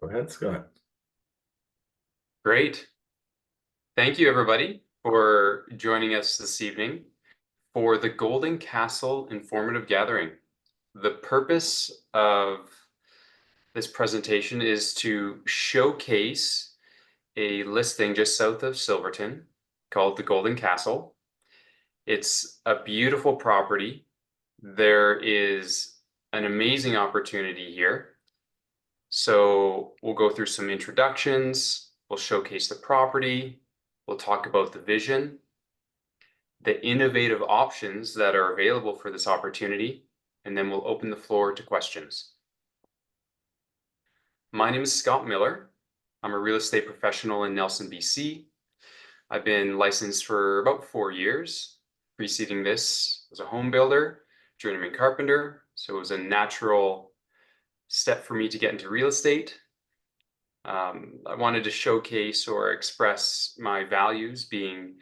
Go ahead, Scott. Great. Thank you, everybody, for joining us this evening for the Golden Castle Informative Gathering. The purpose of this presentation is to showcase a listing just south of Silverton called the Golden Castle. It's a beautiful property. There is an amazing opportunity here. So we'll go through some introductions, we'll showcase the property, we'll talk about the vision, the innovative options that are available for this opportunity, and then we'll open the floor to questions. My name is Scott Miller. I'm a real estate professional in Nelson, BC. I've been licensed for about 4 years. Preceding this, as a home builder, journeyman carpenter, so it was a natural step for me to get into real estate. I wanted to showcase or express my values being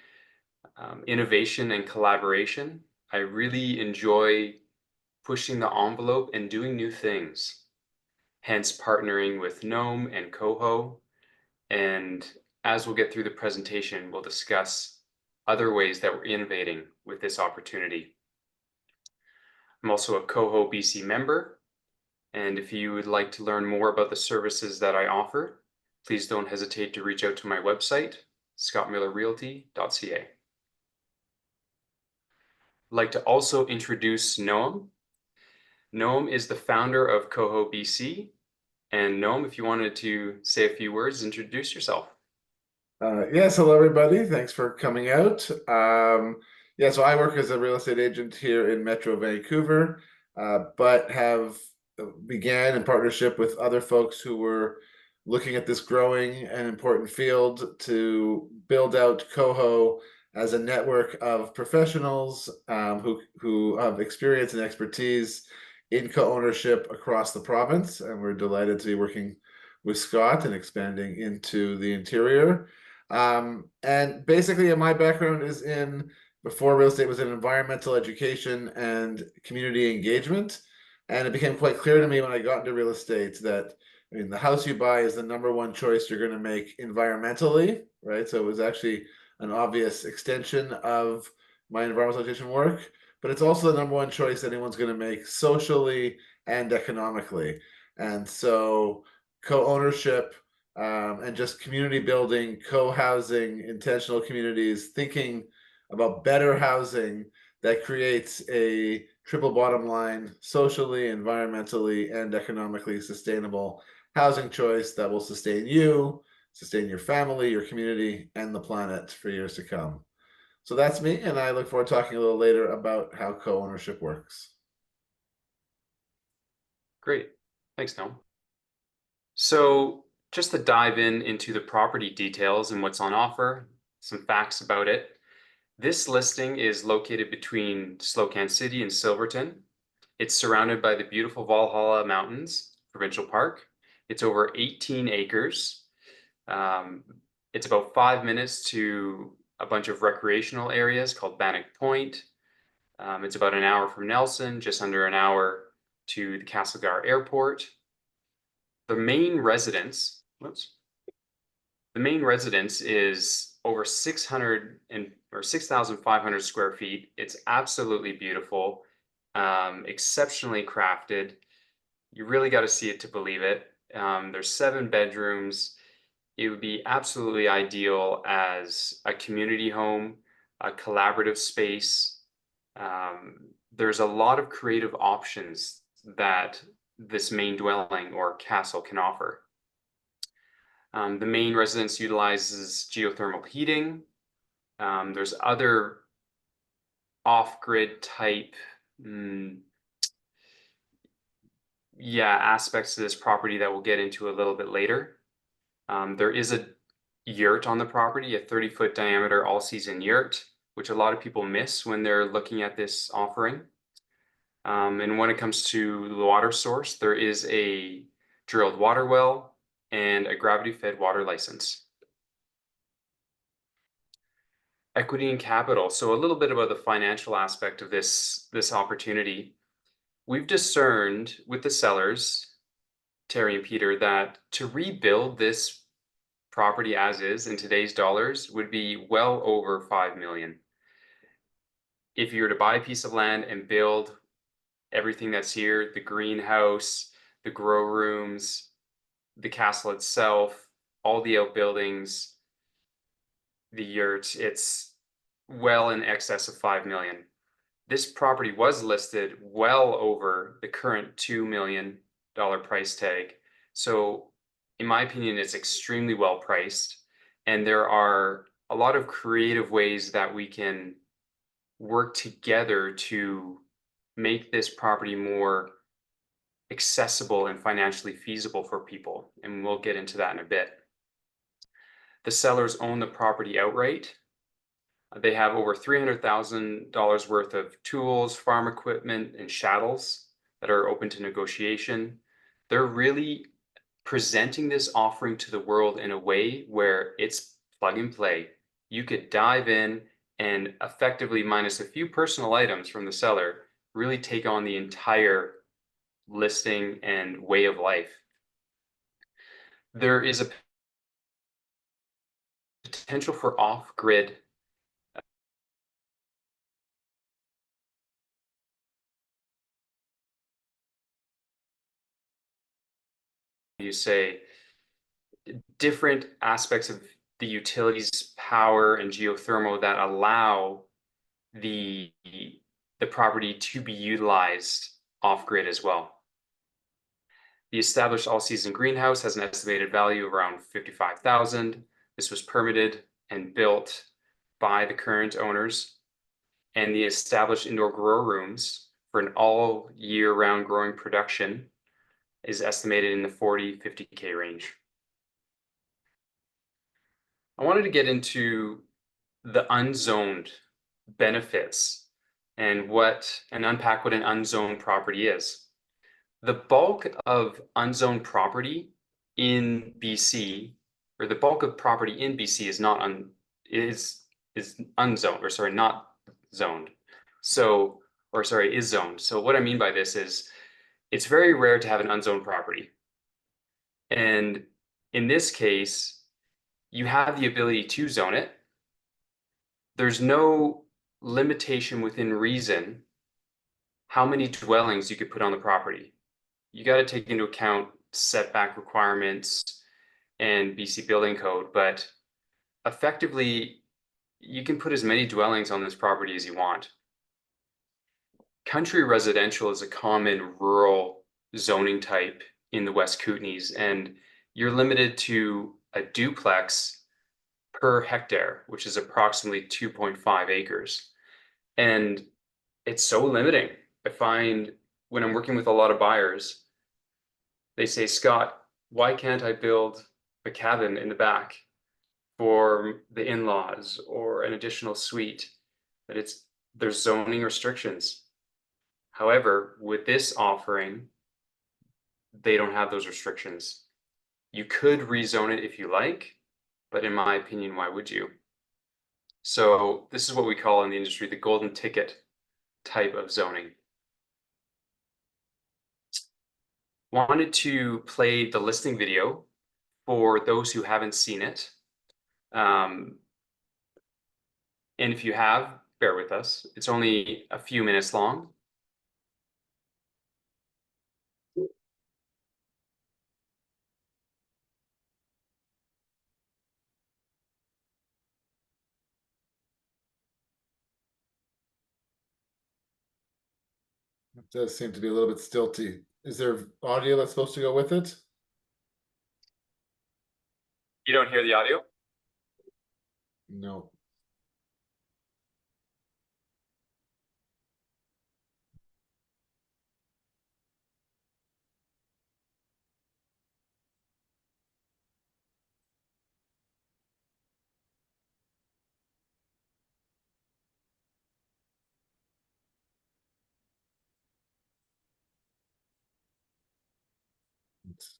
innovation and collaboration. I really enjoy pushing the envelope and doing new things, hence partnering with Gnome and Coho. And as we'll get through the presentation, we'll discuss other ways that we're innovating with this opportunity. I'm also a Coho BC member, and if you would like to learn more about the services that I offer, please don't hesitate to reach out to my website, scottmillerrealty.ca. I'd like to also introduce Noam. Noam is the founder of Coho BC. And Noam, if you wanted to say a few words, introduce yourself. Yes, hello everybody. Thanks for coming out. Yeah, so I work as a real estate agent here in Metro Vancouver, but have began in partnership with other folks who were looking at this growing and important field to build out Coho as a network of professionals who have experience and expertise in co-ownership across the province, and we're delighted to be working with Scott and expanding into the interior. And basically, my background is in, before real estate, was in environmental education and community engagement. And it became quite clear to me when I got into real estate that, I mean, the house you buy is the number one choice you're going to make environmentally, right? So it was actually an obvious extension of my environmental education work, but it's also the number one choice anyone's going to make socially and economically. And so co-ownership and just community building, co-housing, intentional communities, thinking about better housing that creates a triple bottom line, socially, environmentally, and economically sustainable housing choice that will sustain you, sustain your family, your community, and the planet for years to come. So that's me, and I look forward to talking a little later about how co-ownership works. Great. Thanks, Noam. So just to dive into the property details and what's on offer, some facts about it. This listing is located between Slocan City and Silverton. It's surrounded by the beautiful Valhalla Mountains Provincial Park. It's over 18 acres. Um, it's about 5 minutes to a bunch of recreational areas called Bannock Point. It's about an hour from Nelson, just under an hour to the Castlegar Airport. The main residence, whoops, the main residence is over 600 or 6,500 square feet. It's absolutely beautiful, exceptionally crafted. You really got to see it to believe it. There's 7 bedrooms. It would be absolutely ideal as a community home, a collaborative space. There's a lot of creative options that this main dwelling or castle can offer. The main residence utilizes geothermal heating. There's other off-grid type, aspects to this property that we'll get into a little bit later. There is a yurt on the property, a 30-foot diameter all-season yurt, which a lot of people miss when they're looking at this offering. And when it comes to the water source, there is a drilled water well and a gravity-fed water license. Equity and capital. So a little bit about the financial aspect of this opportunity. We've discerned with the sellers Terry and Peter, that to rebuild this property as is in today's dollars would be well over 5 million. If you were to buy a piece of land and build everything that's here, the greenhouse, the grow rooms, the castle itself, all the outbuildings, the yurt, it's well in excess of 5 million. This property was listed well over the current $2 million price tag. So in my opinion, it's extremely well priced. And there are a lot of creative ways that we can work together to make this property more accessible and financially feasible for people. And we'll get into that in a bit. The sellers own the property outright. They have over $300,000 worth of tools, farm equipment, and chattels that are open to negotiation. They're really presenting this offering to the world in a way where it's plug and play. You could dive in and effectively, minus a few personal items from the seller, really take on the entire listing and way of life. There is a potential for off-grid, you say, different aspects of the utilities, power, and geothermal that allow the the property to be utilized off-grid as well. The established all-season greenhouse has an estimated value of around 55,000. This was permitted and built by the current owners, and the established indoor grow rooms for an all year round growing production is estimated in the 40-50K range. I wanted to get into the unzoned benefits and unpack what an unzoned property is. The bulk of unzoned property in BC, or the bulk of property in BC is unzoned, or sorry, not zoned. So, or sorry, is zoned. So what I mean by this is it's very rare to have an unzoned property. And in this case, you have the ability to zone it. There's no limitation within reason how many dwellings you could put on the property. You got to take into account setback requirements and BC building code, but effectively, you can put as many dwellings on this property as you want. Country residential is a common rural zoning type in the West Kootenays, and you're limited to a duplex per hectare, which is approximately 2.5 acres. And it's so limiting. I find when I'm working with a lot of buyers, they say, Scott, why can't I build a cabin in the back for the in-laws or an additional suite? That there's zoning restrictions. However, with this offering, they don't have those restrictions. You could rezone it if you like, but in my opinion, why would you? So this is what we call in the industry the golden ticket type of zoning. Wanted to play the listing video for those who haven't seen it. And if you have, bear with us. It's only a few minutes long. It does seem to be a little bit stilty. Is there audio that's supposed to go with it? You don't hear the audio? No. It's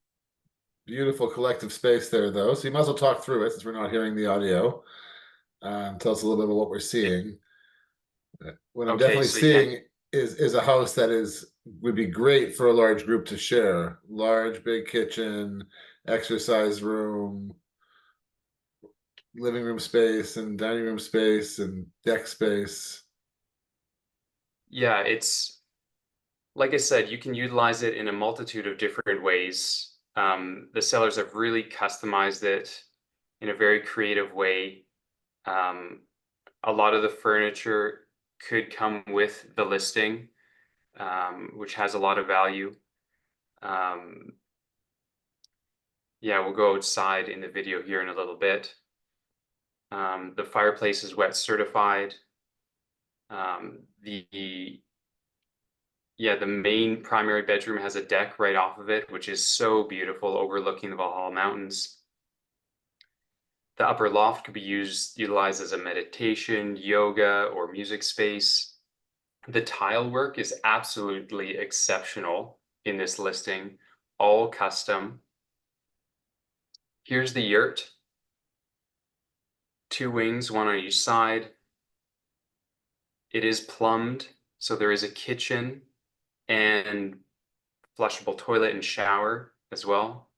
beautiful collective space there, though. So you might as well talk through it since we're not hearing the audio. Tell us a little bit about what we're seeing. What I'm Okay, definitely so you can't. seeing is a house that is would be great for a large group to share. Large, big kitchen, exercise room, living room space, and dining room space, and deck space. Yeah, it's like I said, you can utilize it in a multitude of different ways. The sellers have really customized it in a very creative way. Um, a lot of the furniture could come with the listing, which has a lot of value. Um, yeah, we'll go outside in the video here in a little bit. The fireplace is wet certified. The Yeah, the main primary bedroom has a deck right off of it, which is so beautiful, overlooking the Valhalla Mountains. The upper loft could be utilized as a meditation, yoga, or music space. The tile work is absolutely exceptional in this listing, all custom. Here's the yurt, two wings, one on each side. It is plumbed, so there is a kitchen and flushable toilet and shower as well.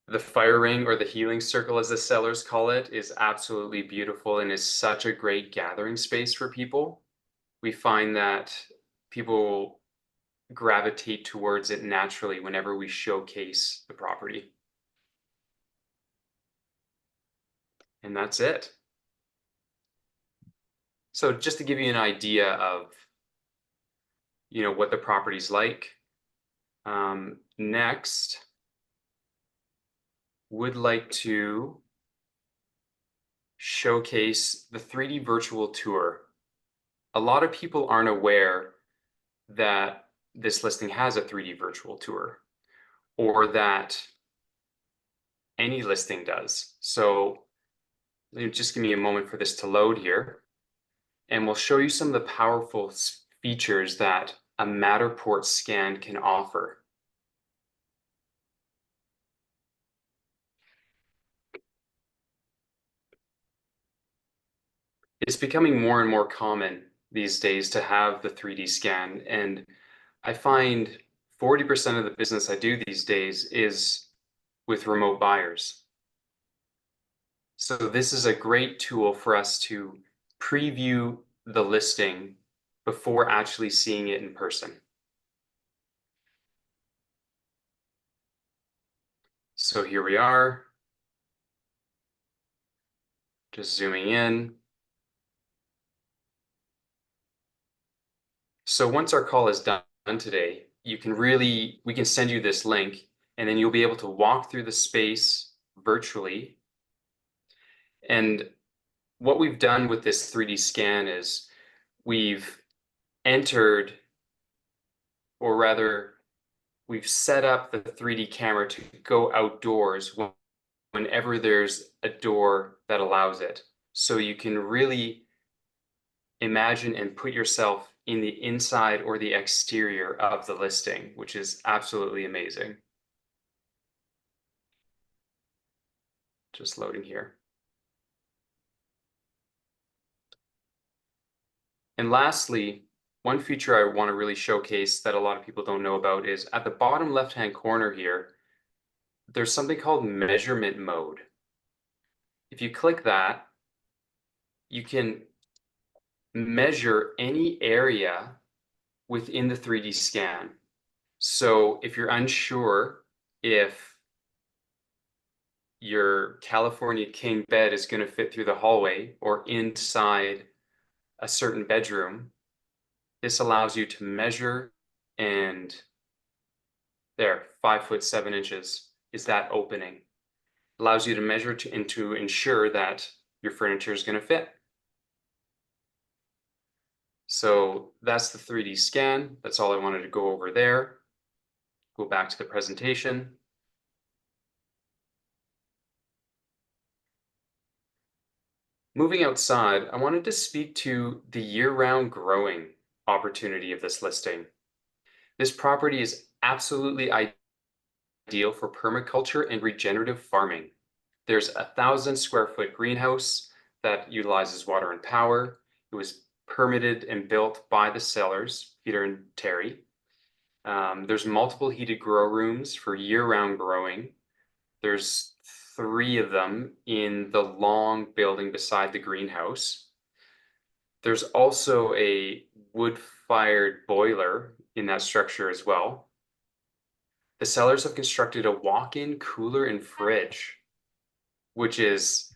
The fire ring, or the healing circle as the sellers call it, is absolutely beautiful and is such a great gathering space for people. We find that people gravitate towards it naturally whenever we showcase the property. And that's it. So just to give you an idea of, what the property's like, next, would like to showcase the 3D virtual tour. A lot of people aren't aware that this listing has a 3D virtual tour, or that any listing does. So just give me a moment for this to load here, and we'll show you some of the powerful features that a Matterport scan can offer. It's becoming more and more common these days to have the 3D scan, and I find 40% of the business I do these days is with remote buyers. So this is a great tool for us to preview the listing before actually seeing it in person. So here we are, just zooming in. So once our call is done today, we can send you this link, and then you'll be able to walk through the space virtually. And what we've done with this 3D scan is we've entered, or rather, we've set up the 3D camera to go outdoors whenever there's a door that allows it. So you can really imagine and put yourself in the inside or the exterior of the listing, which is absolutely amazing. Just loading here. And lastly, one feature I want to really showcase that a lot of people don't know about is at the bottom left-hand corner here, there's something called measurement mode. If you click that, you can measure any area within the 3D scan. So if you're unsure if your California king bed is going to fit through the hallway or inside a certain bedroom, this allows you to measure, and there, 5'7" is that opening. Allows you to measure and to ensure that your furniture is going to fit. So that's the 3D scan. That's all I wanted to go over there. Go back to the presentation. Moving outside, I wanted to speak to the year-round growing opportunity of this listing. This property is absolutely ideal for permaculture and regenerative farming. There's a 1,000 square foot greenhouse that utilizes water and power. It was permitted and built by the sellers, Peter and Terry. There's multiple heated grow rooms for year-round growing. There's 3 of them in the long building beside the greenhouse. There's also a wood-fired boiler in that structure as well. The sellers have constructed a walk-in cooler and fridge, which is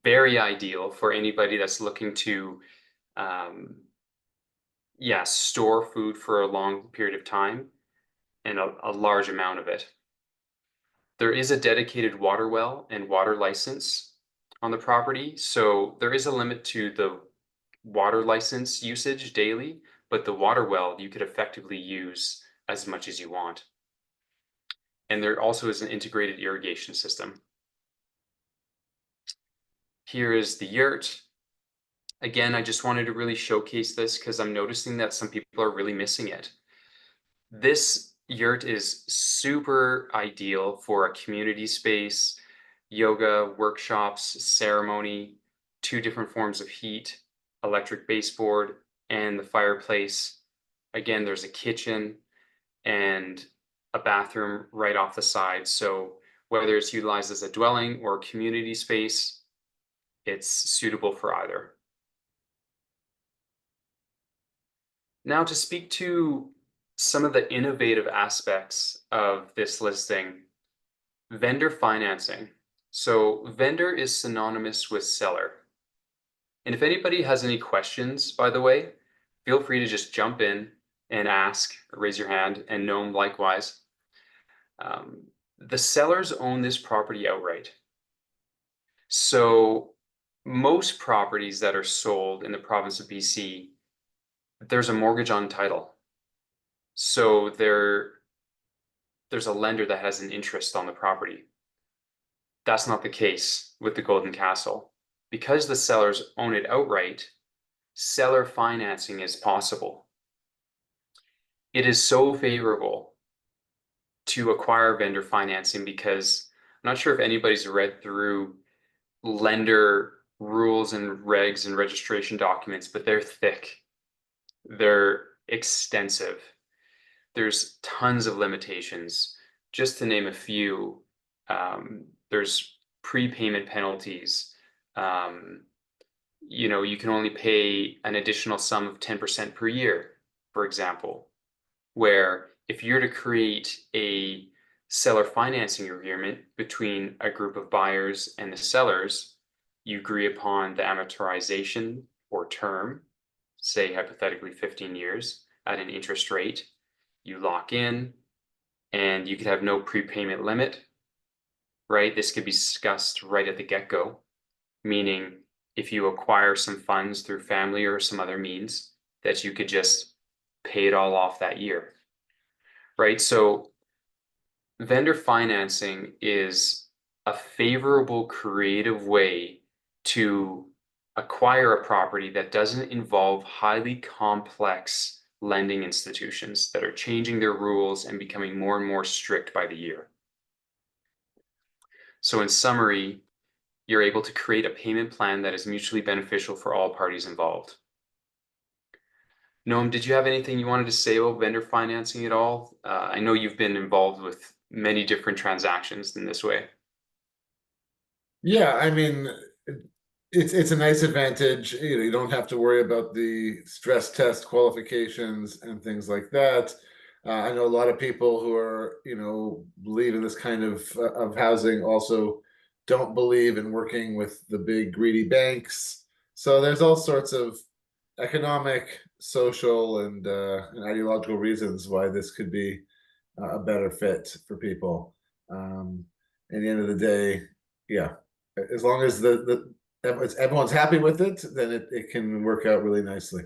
very ideal for anybody that's looking to, um, yeah, store food for a long period of time and a large amount of it. There is a dedicated water well and water license on the property, so there is a limit to the water license usage daily, but the water well you could effectively use as much as you want. And there also is an integrated irrigation system. Here is the yurt. Again, I just wanted to really showcase this because I'm noticing that some people are really missing it. This yurt is super ideal for a community space, yoga, workshops, ceremony, 2 different forms of heat, electric baseboard, and the fireplace. Again, there's a kitchen and a bathroom right off the side. So whether it's utilized as a dwelling or a community space, it's suitable for either. Now, to speak to some of the innovative aspects of this listing, vendor financing. So, vendor is synonymous with seller. And if anybody has any questions, by the way, feel free to just jump in and ask, raise your hand, and Gnome likewise. The sellers own this property outright. So, most properties that are sold in the province of BC, there's a mortgage on title. So there's a lender that has an interest on the property. That's not the case with the Golden Castle. Because the sellers own it outright, seller financing is possible. It is so favorable to acquire vendor financing because I'm not sure if anybody's read through lender rules and regs and registration documents, but they're thick. They're extensive. There's tons of limitations. Just to name a few, there's prepayment penalties. You can only pay an additional sum of 10% per year, for example, where if you're to create a seller financing agreement between a group of buyers and the sellers, you agree upon the amortization or term, say hypothetically 15 years at an interest rate. You lock in and you could have no prepayment limit, right? This could be discussed right at the get-go, meaning if you acquire some funds through family or some other means, that you could just pay it all off that year, right? So vendor financing is a favorable, creative way to acquire a property that doesn't involve highly complex lending institutions that are changing their rules and becoming more and more strict by the year. So in summary, you're able to create a payment plan that is mutually beneficial for all parties involved. Noam, did you have anything you wanted to say about vendor financing at all? I know you've been involved with many different transactions in this way. Yeah, I mean, it's a nice advantage. You don't have to worry about the stress test qualifications and things like that. I know a lot of people who are, believe in this kind of housing also don't believe in working with the big greedy banks. So there's all sorts of economic, social, and ideological reasons why this could be a better fit for people. At the end of the day, yeah, as long as everyone's happy with it, then it can work out really nicely.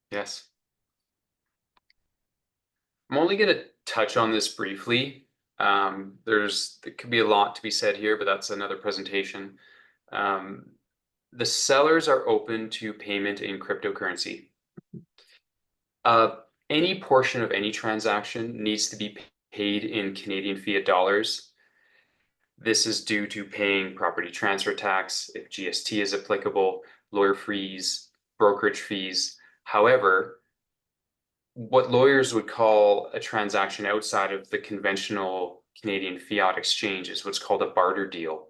Yes. I'm only going to touch on this briefly. There could be a lot to be said here, but that's another presentation. The sellers are open to payment in cryptocurrency. Any portion of any transaction needs to be paid in Canadian fiat dollars. This is due to paying property transfer tax, if GST is applicable, lawyer fees, brokerage fees. However, what lawyers would call a transaction outside of the conventional Canadian fiat exchange is what's called a barter deal.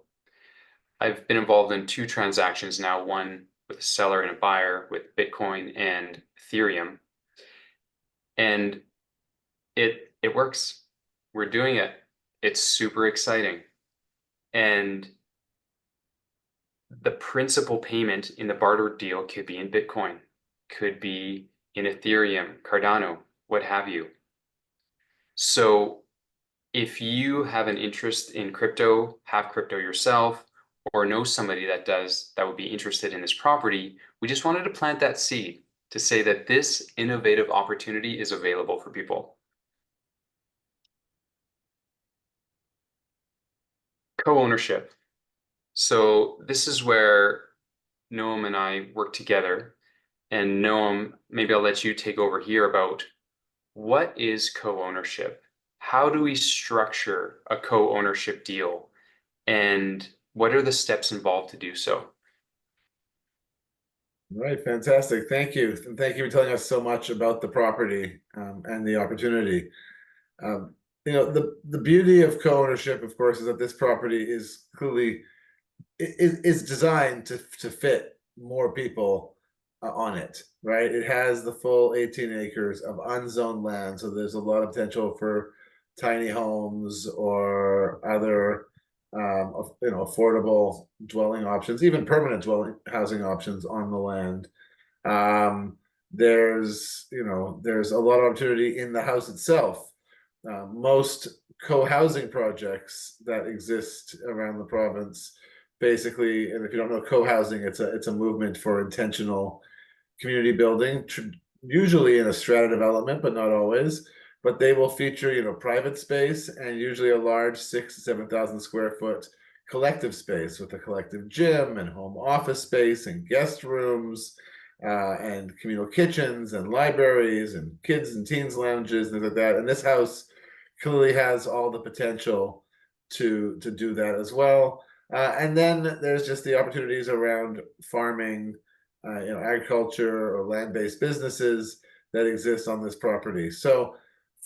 I've been involved in two transactions now, one with a seller and a buyer with Bitcoin and Ethereum, and it works. We're doing it. It's super exciting. And the principal payment in the barter deal could be in Bitcoin, could be in Ethereum, Cardano, what have you. So if you have an interest in crypto, have crypto yourself, or know somebody that does that would be interested in this property, we just wanted to plant that seed to say that this innovative opportunity is available for people. Co-ownership. So this is where Noam and I work together. And Noam, maybe I'll let you take over here about what is co-ownership? How do we structure a co-ownership deal? And what are the steps involved to do so? All right, fantastic. Thank you. And thank you for telling us so much about the property and the opportunity. Um, the beauty of co-ownership, of course, is that this property is clearly is designed to fit more people on it, right? It has the full 18 acres of unzoned land, so there's a lot of potential for tiny homes or other affordable dwelling options, even permanent dwelling housing options on the land. Um, there's a lot of opportunity in the house itself. Most co-housing projects that exist around the province, basically, and if you don't know co-housing, it's a movement for intentional community building, usually in a strata development, but not always. But they will feature, private space and usually a large 6 to 7,000 square foot collective space with a collective gym and home office space and guest rooms and communal kitchens and libraries and kids and teens lounges and things like that. And this house clearly has all the potential to do that as well. And then there's just the opportunities around farming, agriculture or land-based businesses that exist on this property. So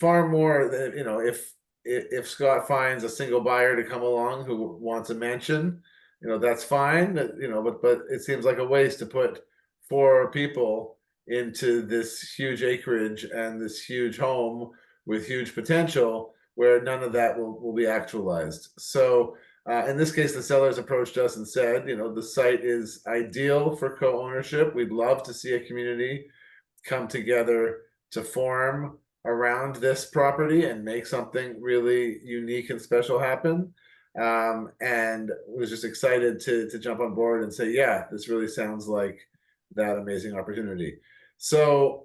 far more than, if Scott finds a single buyer to come along who wants a mansion, that's fine. But it seems like a waste to put four people into this huge acreage and this huge home with huge potential where none of that will be actualized. So in this case, the sellers approached us and said, the site is ideal for co-ownership. We'd love to see a community come together to form around this property and make something really unique and special happen. And was just excited to jump on board and say, yeah, this really sounds like that amazing opportunity. So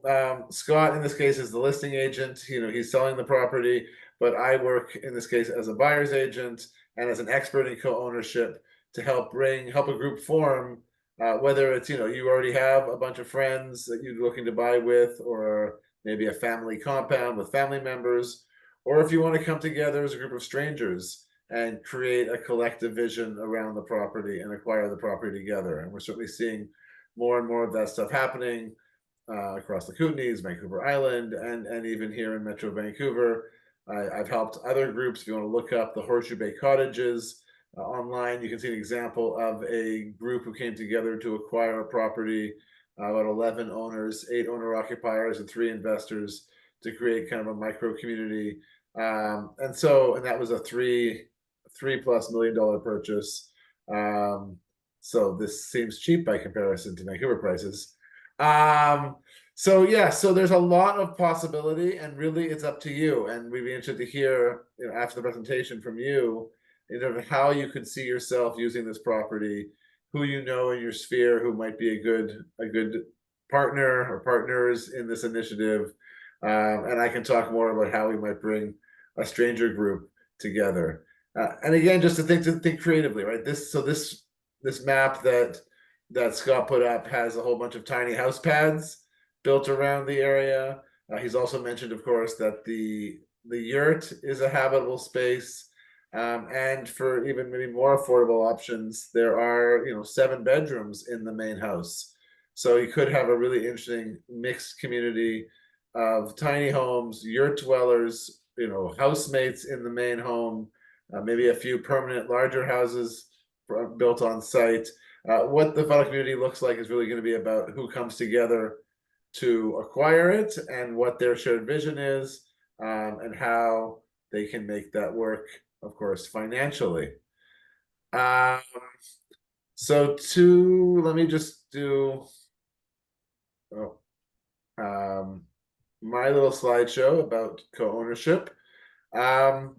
Scott, in this case, is the listing agent. He's selling the property, but I work in this case as a buyer's agent and as an expert in co-ownership to help a group form, whether it's, you already have a bunch of friends that you're looking to buy with, or maybe a family compound with family members, or if you want to come together as a group of strangers and create a collective vision around the property and acquire the property together. And we're certainly seeing more and more of that stuff happening across the Kootenays, Vancouver Island, and even here in Metro Vancouver. I've helped other groups. If you want to look up the Horseshoe Bay Cottages online, you can see an example of a group who came together to acquire a property, about 11 owners, 8 owner occupiers, and 3 investors to create kind of a micro community. And that was a $3+ million purchase. So this seems cheap by comparison to Vancouver prices. So yeah, so there's a lot of possibility, and really it's up to you. And we'd be interested to hear, after the presentation from you, how you could see yourself using this property, who you know in your sphere who might be a good partner or partners in this initiative. And I can talk more about how we might bring a stranger group together. And again, just to think creatively, right? This map that Scott put up has a whole bunch of tiny house pads built around the area. He's also mentioned, of course, that the yurt is a habitable space. And for even maybe more affordable options, there are, 7 bedrooms in the main house. So you could have a really interesting mixed community of tiny homes, yurt dwellers, housemates in the main home, maybe a few permanent larger houses built on site. What the final community looks like is really going to be about who comes together to acquire it and what their shared vision is, and how they can make that work, of course, financially. Um, let me just do oh, um, my little slideshow about co-ownership. Um,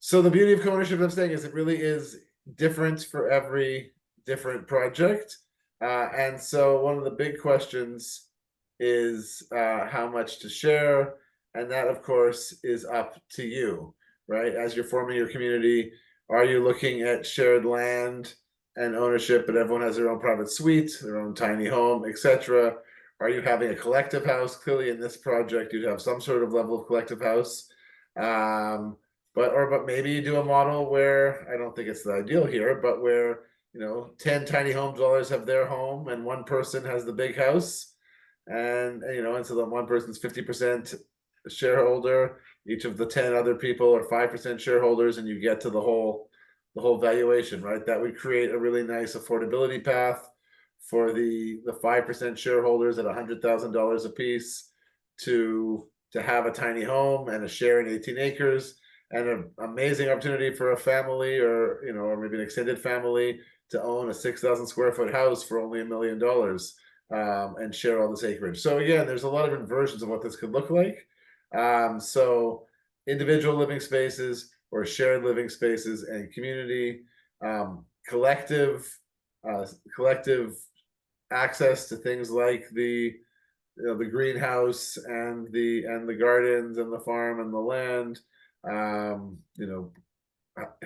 So the beauty of co-ownership, I'm saying, is it really is different for every different project. And so one of the big questions is how much to share. And that, of course, is up to you, right? As you're forming your community, are you looking at shared land and ownership, but everyone has their own private suite, their own tiny home, etc.? Are you having a collective house? Clearly, in this project, you'd have some sort of level of collective house. Um, but maybe you do a model where I don't think it's the ideal here, but where 10 tiny home dwellers have their home and one person has the big house, and so the one person's 50% shareholder, each of the 10 other people are 5% shareholders, and you get to the whole valuation, right? That would create a really nice affordability path for the 5% shareholders at $100,000 a piece to have a tiny home and a share in 18 acres, and an amazing opportunity for a family, or maybe an extended family, to own a 6,000 square foot house for only $1 million, and share all this acreage. So again, there's a lot of different versions of what this could look like. So individual living spaces or shared living spaces and community, collective access to things like the greenhouse and the gardens and the farm and the land. Um, you know,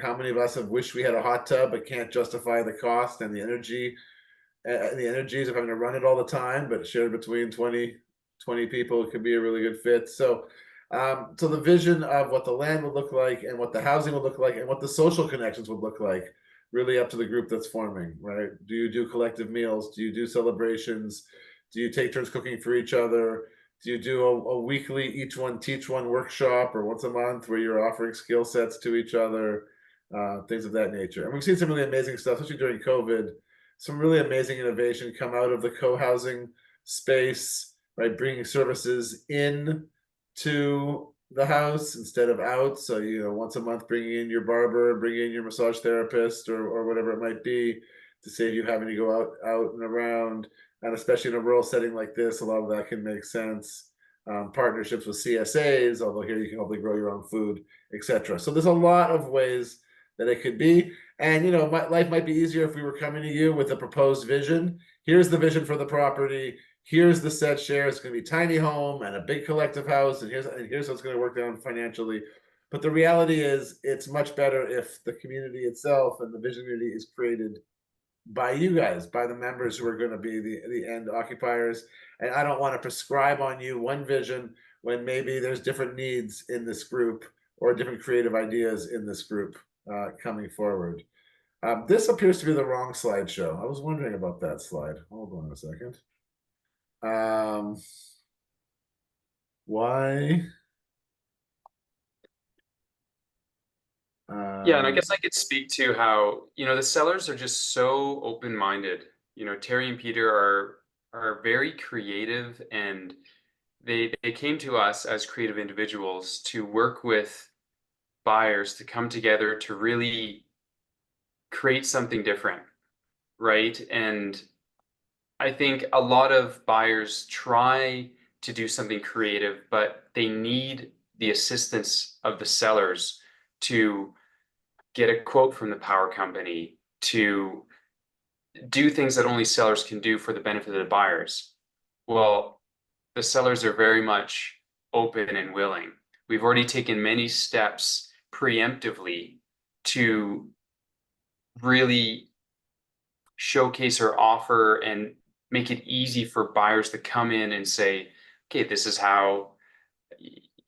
how many of us have wished we had a hot tub but can't justify the cost and the energies of having to run it all the time, but shared between 20 people could be a really good fit. So the vision of what the land would look like and what the housing would look like and what the social connections would look like, really up to the group that's forming, right? Do you do collective meals? Do you do celebrations? Do you take turns cooking for each other? Do you do a weekly each one teach one workshop, or once a month where you're offering skill sets to each other, things of that nature? And we've seen some really amazing stuff, especially during COVID, some really amazing innovation come out of the co-housing space, right? Bringing services in to the house instead of out. So, once a month, bringing in your barber, bringing in your massage therapist, or whatever it might be, to save you having to go out and around. And especially in a rural setting like this, a lot of that can make sense. Partnerships with CSAs, although here you can hopefully grow your own food, etc. So there's a lot of ways that it could be. And life might be easier if we were coming to you with a proposed vision. Here's the vision for the property. Here's the set share. It's going to be tiny home and a big collective house, and here's how it's going to work down financially. But the reality is, it's much better if the community itself and the vision community is created by you guys, by the members who are going to be the end occupiers. And I don't want to prescribe on you one vision when maybe there's different needs in this group or different creative ideas in this group coming forward. This appears to be the wrong slideshow. I was wondering about that slide. Hold on a second. Why? Yeah, and I Um, guess I could speak to how, the sellers are just so open-minded. Terry and Peter are very creative, and they came to us as creative individuals to work with buyers to come together to really create something different, right? And I think a lot of buyers try to do something creative, but they need the assistance of the sellers to get a quote from the power company, to do things that only sellers can do for the benefit of the buyers. Well, the sellers are very much open and willing. We've already taken many steps preemptively to really showcase our offer and make it easy for buyers to come in and say, okay, this is how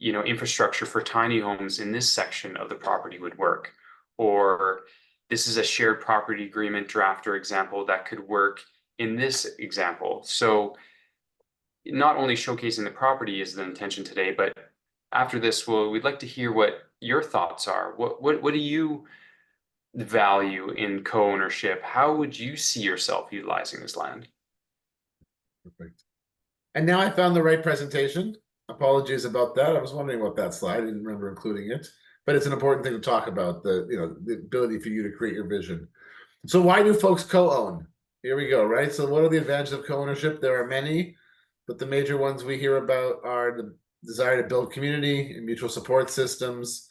infrastructure for tiny homes in this section of the property would work. or this is a shared property agreement draft or example that could work in this example. So not only showcasing the property is the intention today, but after this, we'd like to hear what your thoughts are. What do you value in co-ownership? How would you see yourself utilizing this land? Perfect. And now I found the right presentation. Apologies about that. I was wondering what that slide. I didn't remember including it, but it's an important thing to talk about, the ability for you to create your vision. So why do folks co-own? Here we go, right? So what are the advantages of co-ownership? There are many, but the major ones we hear about are the desire to build community and mutual support systems,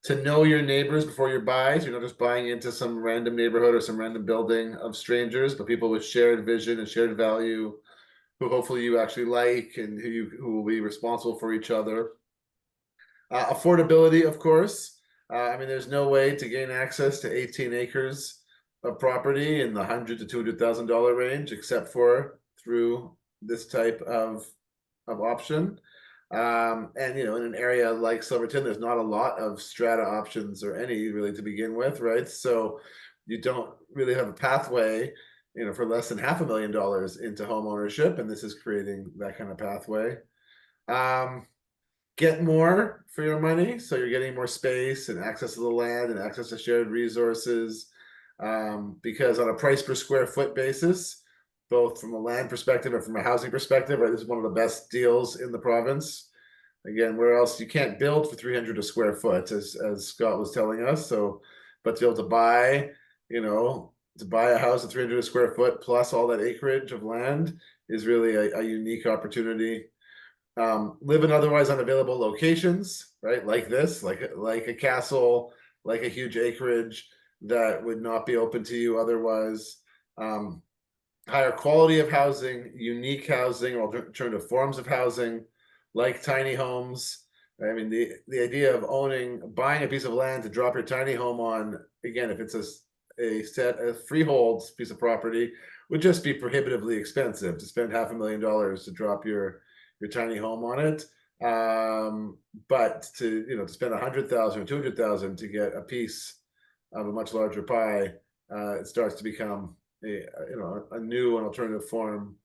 to know your neighbors before you buy. So you're not just buying into some random neighborhood or some random building of strangers, but people with shared vision and shared value who hopefully you actually like and who will be responsible for each other. Affordability, of course. I mean, there's no way to gain access to 18 acres of property in the $100,000 to $200,000 range, except for through this type of option. And in an area like Silverton, there's not a lot of strata options or any really to begin with, right? So you don't really have a pathway, for less than $500,000 into home ownership, and this is creating that kind of pathway. Um, get more for your money. So you're getting more space and access to the land and access to shared resources. Because on a price per square foot basis, both from a land perspective and from a housing perspective, right, this is one of the best deals in the province. Again, where else you can't build for 300 a square foot, as Scott was telling us. So, but to be able to buy, to buy a house at 300 a square foot plus all that acreage of land is really a unique opportunity. Live in otherwise unavailable locations, right? Like this, like a castle, like a huge acreage that would not be open to you otherwise. Um, higher quality of housing, unique housing, or alternative forms of housing, like tiny homes. I mean, the idea of buying a piece of land to drop your tiny home on, again, if it's a freehold piece of property, would just be prohibitively expensive to spend $500,000 to drop your tiny home on it. But to spend 100,000 or 200,000 to get a piece of a much larger pie, it starts to become a new and alternative form.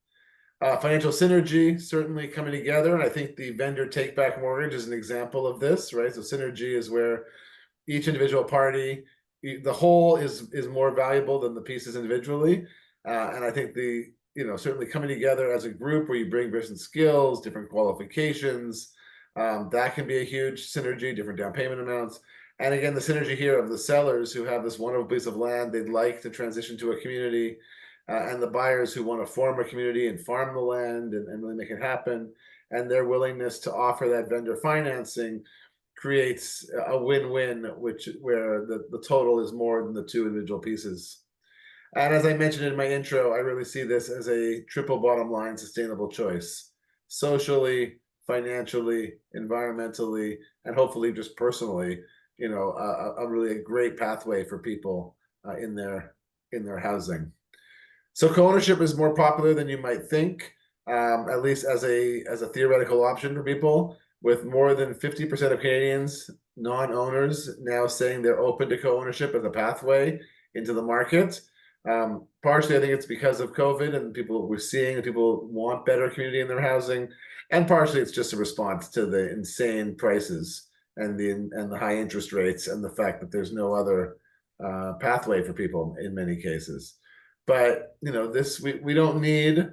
Financial synergy certainly coming together, and I think the vendor take back mortgage is an example of this, right? So synergy is where each individual party, the whole is more valuable than the pieces individually. And I think certainly coming together as a group where you bring different skills, different qualifications, that can be a huge synergy, different down payment amounts. And again, the synergy here of the sellers who have this wonderful piece of land they'd like to transition to a community, and the buyers who want to form a community and farm the land and really make it happen, and their willingness to offer that vendor financing creates a win-win, where the total is more than the two individual pieces. And as I mentioned in my intro, I really see this as a triple bottom line sustainable choice: socially, financially, environmentally, and hopefully just personally. A really great pathway for people in their housing. So co-ownership is more popular than you might think, at least as a theoretical option for people, with more than 50% of Canadians, non-owners, now saying they're open to co-ownership as a pathway into the market. Partially, I think it's because of COVID and we're seeing that people want better community in their housing, and partially it's just a response to the insane prices and the high interest rates and the fact that there's no other pathway for people in many cases. But we don't need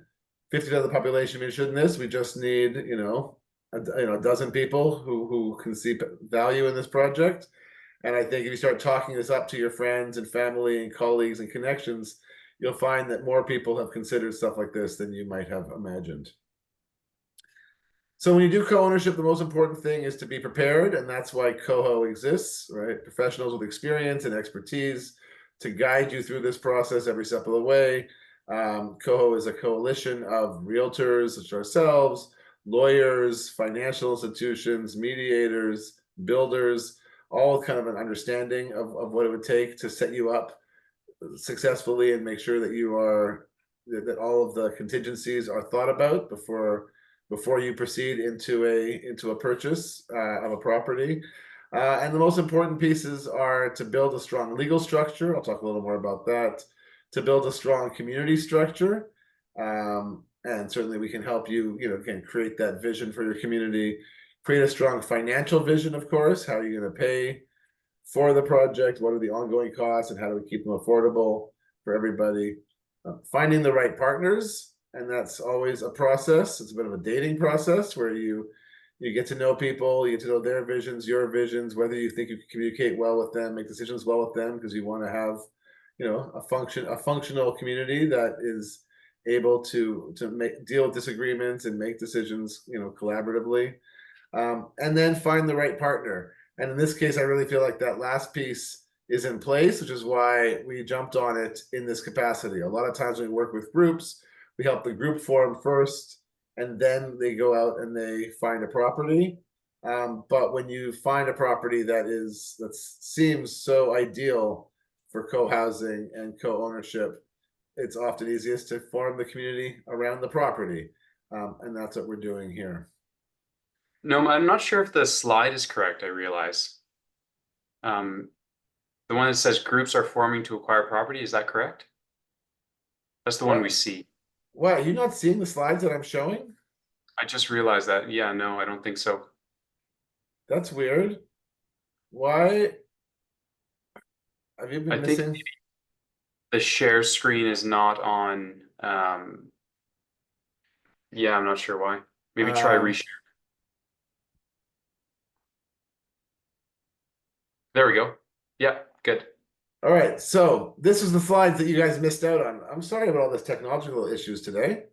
50% of the population interested in this. We just need a dozen people who can see value in this project. And I think if you start talking this up to your friends and family and colleagues and connections, you'll find that more people have considered stuff like this than you might have imagined. So when you do co-ownership, the most important thing is to be prepared, and that's why Coho exists, right? Professionals with experience and expertise to guide you through this process every step of the way. Coho is a coalition of realtors such as ourselves, lawyers, financial institutions, mediators, builders, all with kind of an understanding of what it would take to set you up successfully and make sure that all of the contingencies are thought about before you proceed into a purchase of a property. And the most important pieces are to build a strong legal structure. I'll talk a little more about that. To build a strong community structure. And certainly we can help you, again, create that vision for your community, create a strong financial vision, of course. How are you going to pay for the project? What are the ongoing costs and how do we keep them affordable for everybody? Finding the right partners, and that's always a process. It's a bit of a dating process where you get to know people, you get to know their visions, your visions, whether you think you can communicate well with them, make decisions well with them, because you want to have, a functional community that is able to make deal with disagreements and make decisions, collaboratively. And then find the right partner. And in this case, I really feel like that last piece is in place, which is why we jumped on it in this capacity. A lot of times when we work with groups, we help the group form first, and then they go out and they find a property. But when you find a property that seems so ideal for co-housing and co-ownership, it's often easiest to form the community around the property. And that's what we're doing here. No, I'm not sure if the slide is correct, I realize. Um, the one that says groups are forming to acquire property, is that correct? That's the one we What? see. What? Are you not seeing the slides that I'm showing? I just realized that. Yeah, no, I don't think so. That's weird. Why have you I been think missing? the share screen is not on. Yeah, I'm not sure why. Maybe try Um, reshare. There we go. Yeah, good. all right, so this is the slides that you guys missed out on. I'm sorry about all this technological issues today.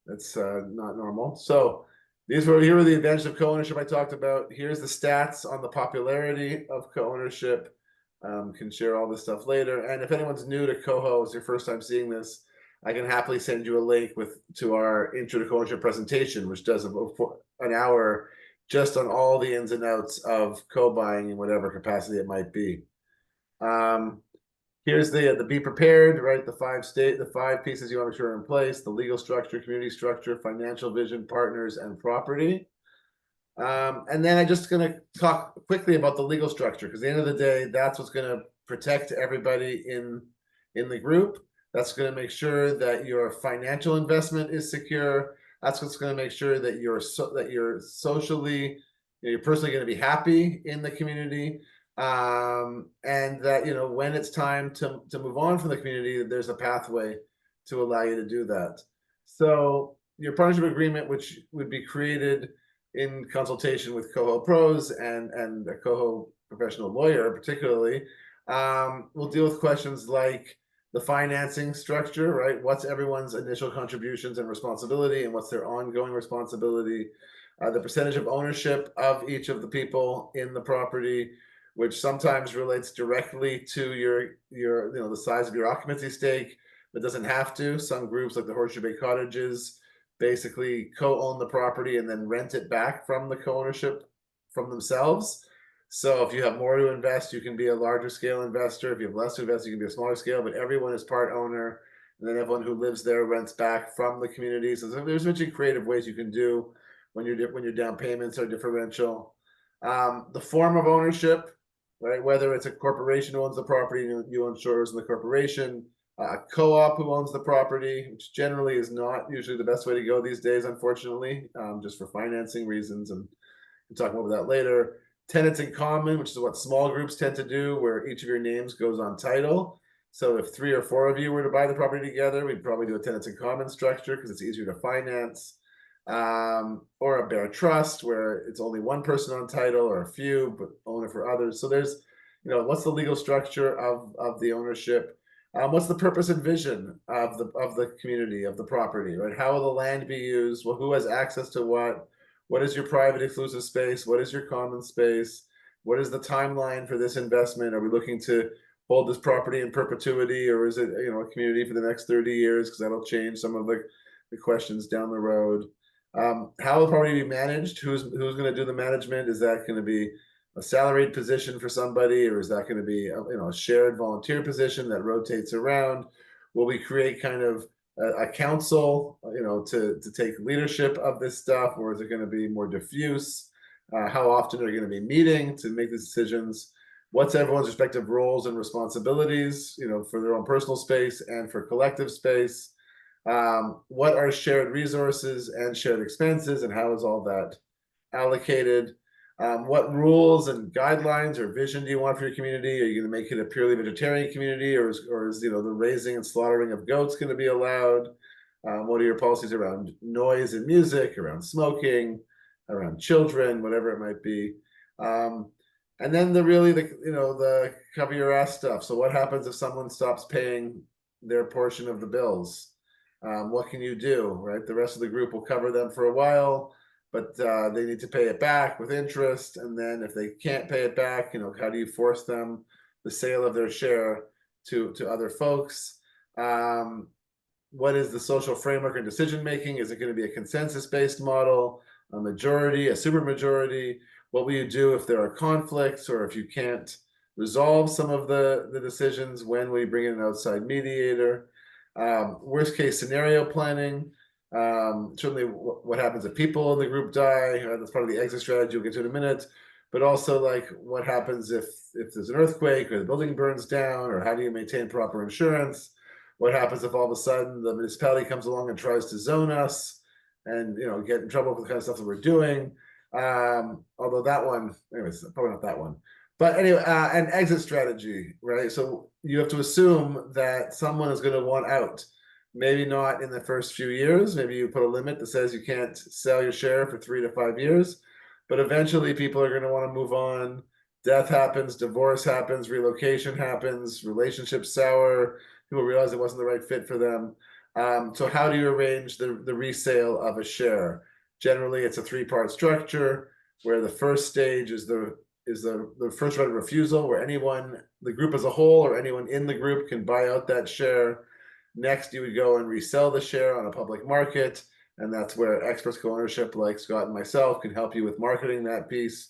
That's not normal. So here were the advantages of co-ownership I talked about. Here's the stats on the popularity of co-ownership. Can share all this stuff later. And if anyone's new to Coho, it's your first time seeing this, I can happily send you a link to our intro to co-ownership presentation, which does an hour just on all the ins and outs of co-buying in whatever capacity it might be. Um, Here's the be prepared, right? The five pieces you want to make sure are in place: the legal structure, community structure, financial vision, partners, and property. And then I'm just going to talk quickly about the legal structure, because at the end of the day, that's what's going to protect everybody in the group. That's going to make sure that your financial investment is secure. That's what's going to make sure that you're socially, you're personally going to be happy in the community, and that when it's time to move on from the community, there's a pathway to allow you to do that. So your partnership agreement, which would be created in consultation with Coho pros and a Coho professional lawyer, particularly, we'll deal with questions like the financing structure, right? What's everyone's initial contributions and responsibility, and what's their ongoing responsibility? The percentage of ownership of each of the people in the property, which sometimes relates directly to your the size of your occupancy stake, but doesn't have to. Some groups, like the Horseshoe Bay Cottages, basically co-own the property and then rent it back from the co-ownership from themselves. So if you have more to invest, you can be a larger scale investor. If you have less to invest, you can be a smaller scale, but everyone is part owner. And then everyone who lives there rents back from the community. So there's many creative ways you can do when your down payments are differential. The form of ownership, right? Whether it's a corporation who owns the property, you own shares in the corporation, a co-op who owns the property, which generally is not usually the best way to go these days, unfortunately, just for financing reasons, and we'll talk more about that later. Tenants in common, which is what small groups tend to do, where each of your names goes on title. So if 3 or 4 of you were to buy the property together, we'd probably do a tenants in common structure because it's easier to finance. Or a bare trust where it's only one person on title, or a few, but own it for others. So there's, what's the legal structure of the ownership? What's the purpose and vision of the community, of the property, right? How will the land be used? Well, who has access to what? What is your private exclusive space? What is your common space? What is the timeline for this investment? Are we looking to hold this property in perpetuity, or is it a community for the next 30 years? Because that'll change some of the questions down the road. How will the property be managed? Who's going to do the management? Is that going to be a salaried position for somebody, or is that going to be a shared volunteer position that rotates around? Will we create kind of a council, to take leadership of this stuff, or is it going to be more diffuse? How often are you going to be meeting to make these decisions? What's everyone's respective roles and responsibilities, for their own personal space and for collective space? What are shared resources and shared expenses, and how is all that allocated? What rules and guidelines or vision do you want for your community? Are you going to make it a purely vegetarian community, or is the raising and slaughtering of goats going to be allowed? What are your policies around noise and music, around smoking, around children, whatever it might be? Um, and then the cover your ass stuff. So what happens if someone stops paying their portion of the bills? What can you do, right? The rest of the group will cover them for a while, but they need to pay it back with interest. And then if they can't pay it back, how do you force them the sale of their share to other folks? What is the social framework and decision making? Is it going to be a consensus-based model, a majority, a supermajority? What will you do if there are conflicts, or if you can't resolve some of the decisions? When will you bring in an outside mediator? Worst case scenario planning. Certainly, what happens if people in the group die? That's part of the exit strategy we'll get to in a minute. But also, like, what happens if there's an earthquake or the building burns down, or how do you maintain proper insurance? What happens if all of a sudden the municipality comes along and tries to zone us and get in trouble for the kind of stuff that we're doing? Although that one, anyways, probably not that one. But anyway, an exit strategy, right? So you have to assume that someone is going to want out. Maybe not in the first few years. Maybe you put a limit that says you can't sell your share for 3 to 5 years. But eventually people are going to want to move on. Death happens, divorce happens, relocation happens, relationships sour, people realize it wasn't the right fit for them. So how do you arrange the resale of a share? Generally, it's a three-part structure where the first stage is the first right of refusal, where anyone, the group as a whole or anyone in the group, can buy out that share. Next, you would go and resell the share on a public market, and that's where experts co-ownership like Scott and myself can help you with marketing that piece.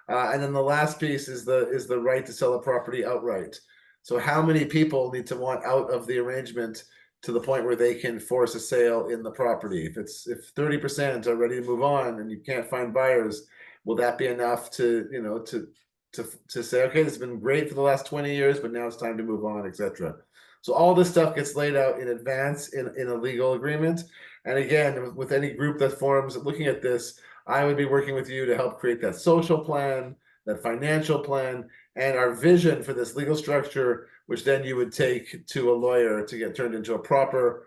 And then the last piece is the right to sell a property outright. So how many people need to want out of the arrangement to the point where they can force a sale in the property? If 30% are ready to move on and you can't find buyers, will that be enough to say, okay, this has been great for the last 20 years, but now it's time to move on, etc. So all this stuff gets laid out in advance in a legal agreement. And again, with any group that forms looking at this, I would be working with you to help create that social plan, that financial plan, and our vision for this legal structure, which then you would take to a lawyer to get turned into a proper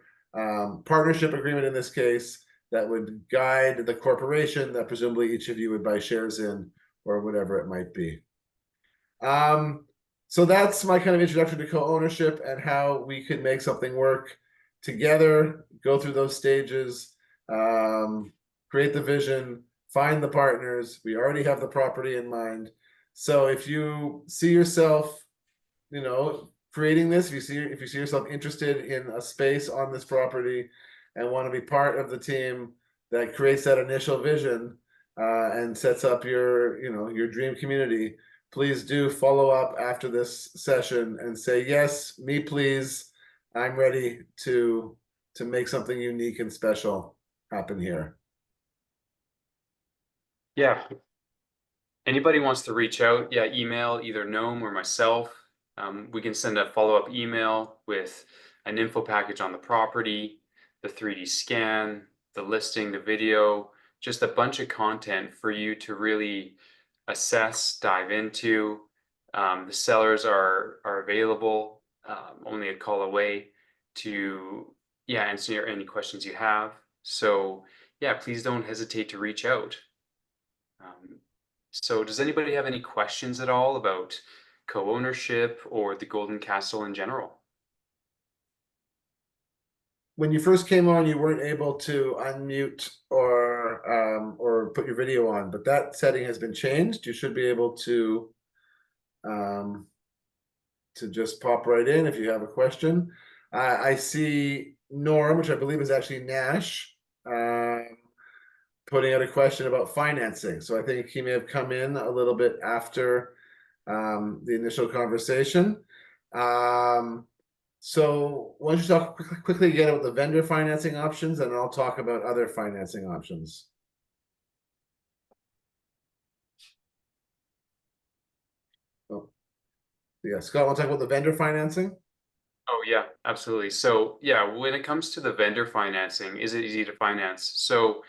partnership agreement in this case that would guide the corporation that presumably each of you would buy shares in, or whatever it might be. So that's my kind of introduction to co-ownership and how we could make something work together, go through those stages, create the vision, find the partners. We already have the property in mind. So if you see yourself, creating this, if you see yourself interested in a space on this property and want to be part of the team that creates that initial vision and sets up your dream community, please do follow up after this session and say, yes, me please, I'm ready to make something unique and special happen here. Yeah. Anybody wants to reach out, email either Noam or myself. We can send a follow-up email with an info package on the property, the 3D scan, the listing, the video, just a bunch of content for you to really assess, dive into. The sellers are available, only a call away to answer any questions you have. So please don't hesitate to reach out. So does anybody have any questions at all about co-ownership or the Golden Castle in general? When you first came on, you weren't able to unmute or put your video on, but that setting has been changed. You should be able to just pop right in if you have a question. I see Norm, which I believe is actually Nash, putting out a question about financing. So I think he may have come in a little bit after the initial conversation. So why don't you talk quickly again about the vendor financing options, and I'll talk about other financing options. Yeah, Scott, want to talk about the vendor financing? Oh yeah, absolutely. So yeah, when it comes to the vendor financing, is it easy to finance? So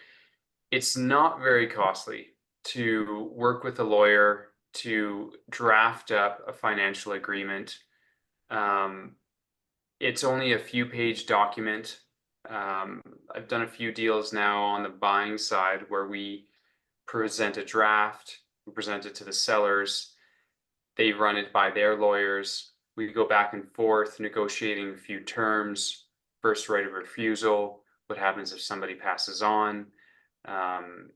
it's not very costly to work with a lawyer to draft up a financial agreement. Um, it's only a few page document. Um, I've done a few deals now on the buying side where we present a draft, we present it to the sellers, they run it by their lawyers. We go back and forth negotiating a few terms, first right of refusal, what happens if somebody passes on, um,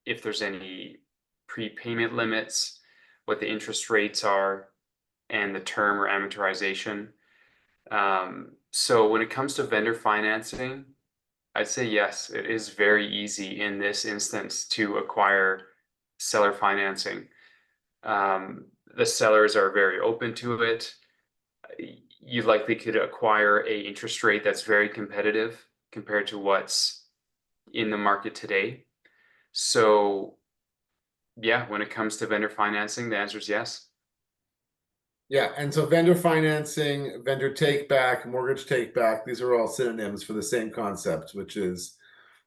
if there's any prepayment limits, what the interest rates are, and the term or amortization. So when it comes to vendor financing, I'd say yes, it is very easy in this instance to acquire seller financing. The sellers are very open to it. You likely could acquire a interest rate that's very competitive compared to what's in the market today. So yeah, when it comes to vendor financing, the answer is yes. Yeah, and so vendor financing, vendor take back, mortgage take back, these are all synonyms for the same concept, which is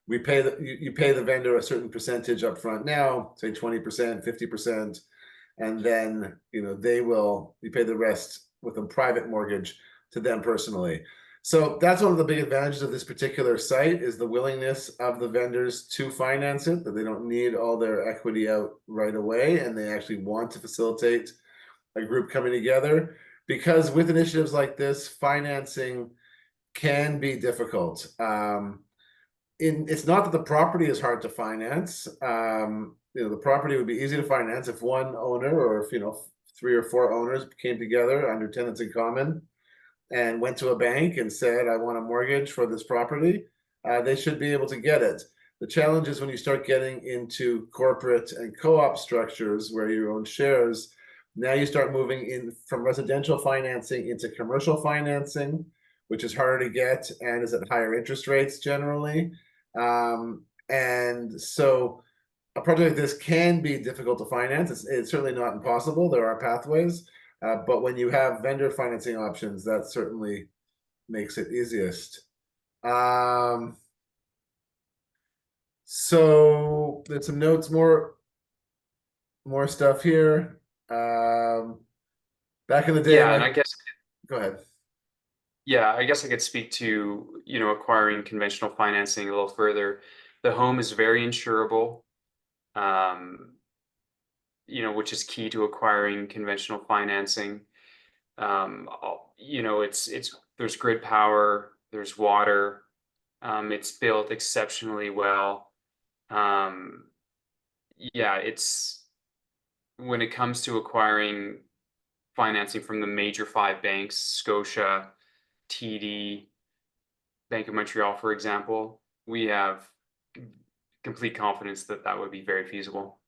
you pay the vendor a certain percentage up front now, say 20%, 50%, and then you pay the rest with a private mortgage to them personally. So that's one of the big advantages of this particular site is the willingness of the vendors to finance it, that they don't need all their equity out right away, and they actually want to facilitate a group coming together. Because with initiatives like this, financing can be difficult. It's not that the property is hard to finance. The property would be easy to finance if one owner, or if three or four owners came together under tenants in common and went to a bank and said, I want a mortgage for this property, they should be able to get it. The challenge is when you start getting into corporate and co-op structures where you own shares, now you start moving in from residential financing into commercial financing, which is harder to get and is at higher interest rates generally. And so a project like this can be difficult to finance. It's certainly not impossible. There are pathways, but when you have vendor financing options, that certainly makes it easiest. Um, so there's some notes, more stuff here. Um, Back in the day, Yeah, and go ahead. I guess I could speak to, acquiring conventional financing a little further. The home is very insurable, um, which is key to acquiring conventional financing. It's there's grid power, there's water, it's built exceptionally well. Um, yeah, it's when it comes to acquiring financing from the major five banks, Scotia, TD, Bank of Montreal, for example, we have complete confidence that that would be very feasible.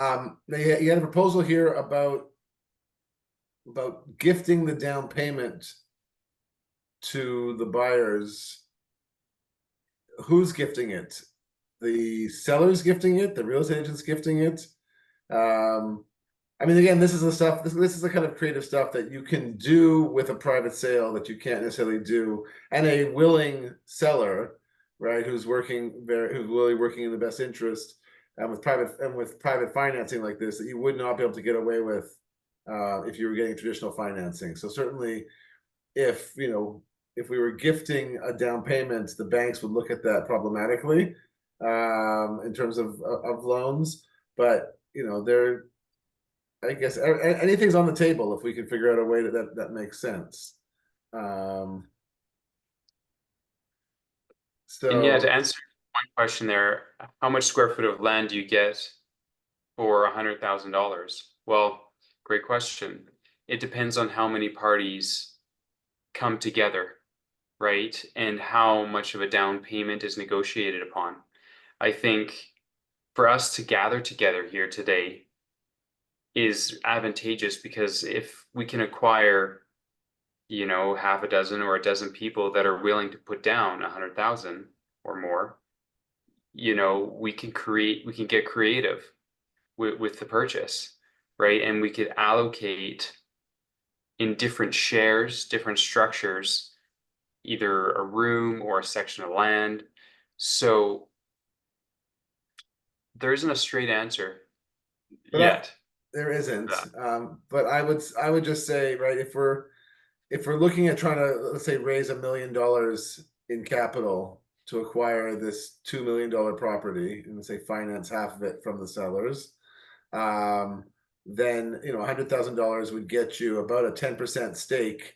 You had a proposal here about gifting the down payment to the buyers. Who's gifting it? The seller's gifting it, the real estate agent's gifting it. Um, I mean, again, this is the stuff. This is the kind of creative stuff that you can do with a private sale that you can't necessarily do, and a willing seller, right, who's really working in the best interest, and with private financing like this, that you would not be able to get away with if you were getting traditional financing. So certainly, if we were gifting a down payment, the banks would look at that problematically in terms of loans. But they're I guess anything's on the table if we can figure out a way that makes sense. Um, And yeah, to so answer one question there, how much square foot of land do you get for $100,000? Well, great question. It depends on how many parties come together, right? And how much of a down payment is negotiated upon. I think for us to gather together here today is advantageous because if we can acquire, half a dozen or a dozen people that are willing to put down 100,000 or more, we can get creative with the purchase. right? And we could allocate in different shares, different structures, either a room or a section of land. So there isn't a straight answer But yet there to isn't. that. But I would just say, right, if we're looking at trying to, let's say, raise $1 million in capital to acquire this $2 million property, and let's say finance half of it from the sellers, um, then $100,000 would get you about a 10% stake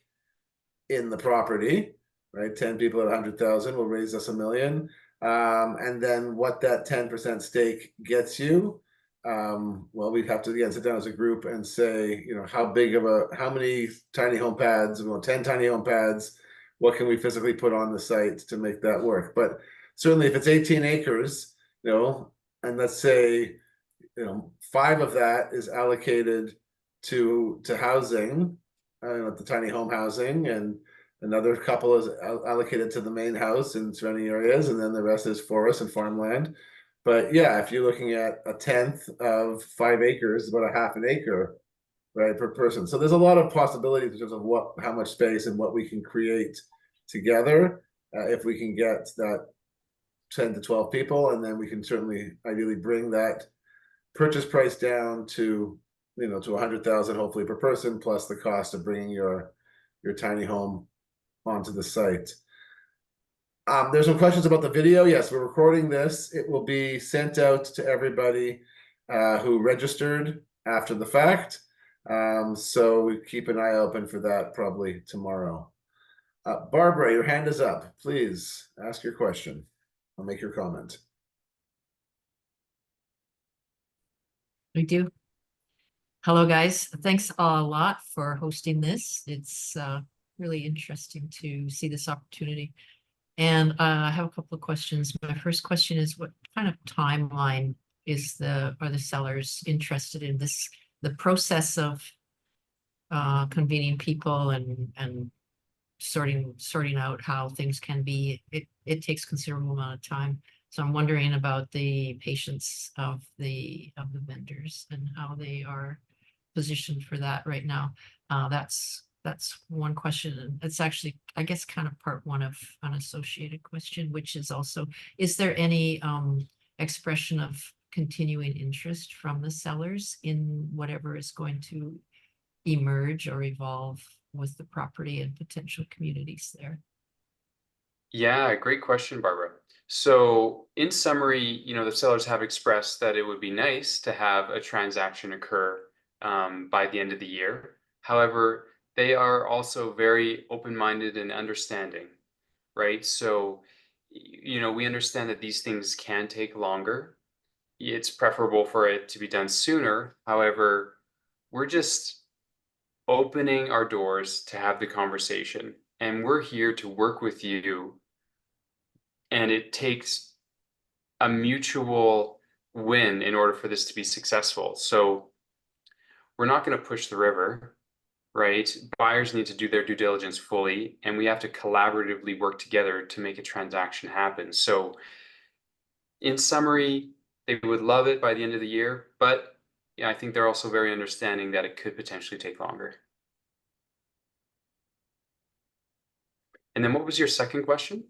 in the property, right? 10 people at 100,000 will raise us 1 million. And then what that 10% stake gets you, well, we'd have to again sit down as a group and say, how many tiny home pads, 10 tiny home pads, what can we physically put on the site to make that work? But certainly if it's 18 acres, and let's say, five of that is allocated to housing, the tiny home housing, and another couple is allocated to the main house and surrounding areas, and then the rest is forest and farmland. But yeah, if you're looking at a tenth of 5 acres, about a half an acre, right, per person. So there's a lot of possibilities in terms of how much space and what we can create together, if we can get that 10 to 12 people, and then we can certainly ideally bring that purchase price down to 100,000 hopefully per person, plus the cost of bringing your tiny home onto the site. There's some questions about the video. Yes, we're recording this. It will be sent out to everybody who registered after the fact. So we keep an eye open for that probably tomorrow. Barbara, your hand is up. Please ask your question. I'll make your comment. I do. Hello, guys. Thanks a lot for hosting this. It's really interesting to see this opportunity. And I have a couple of questions. My first question is, what kind of timeline are the sellers interested in this, the process of convening people and sorting out how things can be? It takes considerable amount of time. So I'm wondering about the patience of the vendors and how they are positioned for that right now. That's one question. And it's actually, I guess, kind of part one of an associated question, which is also, is there any expression of continuing interest from the sellers in whatever is going to emerge or evolve with the property and potential communities there? Yeah, great question, Barbara. So in summary, the sellers have expressed that it would be nice to have a transaction occur by the end of the year. However, they are also very open-minded and understanding, right? So, we understand that these things can take longer. It's preferable for it to be done sooner. However, we're just opening our doors to have the conversation, and we're here to work with you. And it takes a mutual win in order for this to be successful. So we're not going to push the river, right? Buyers need to do their due diligence fully, and we have to collaboratively work together to make a transaction happen. So in summary, they would love it by the end of the year, but yeah, I think they're also very understanding that it could potentially take longer. And then what was your second question?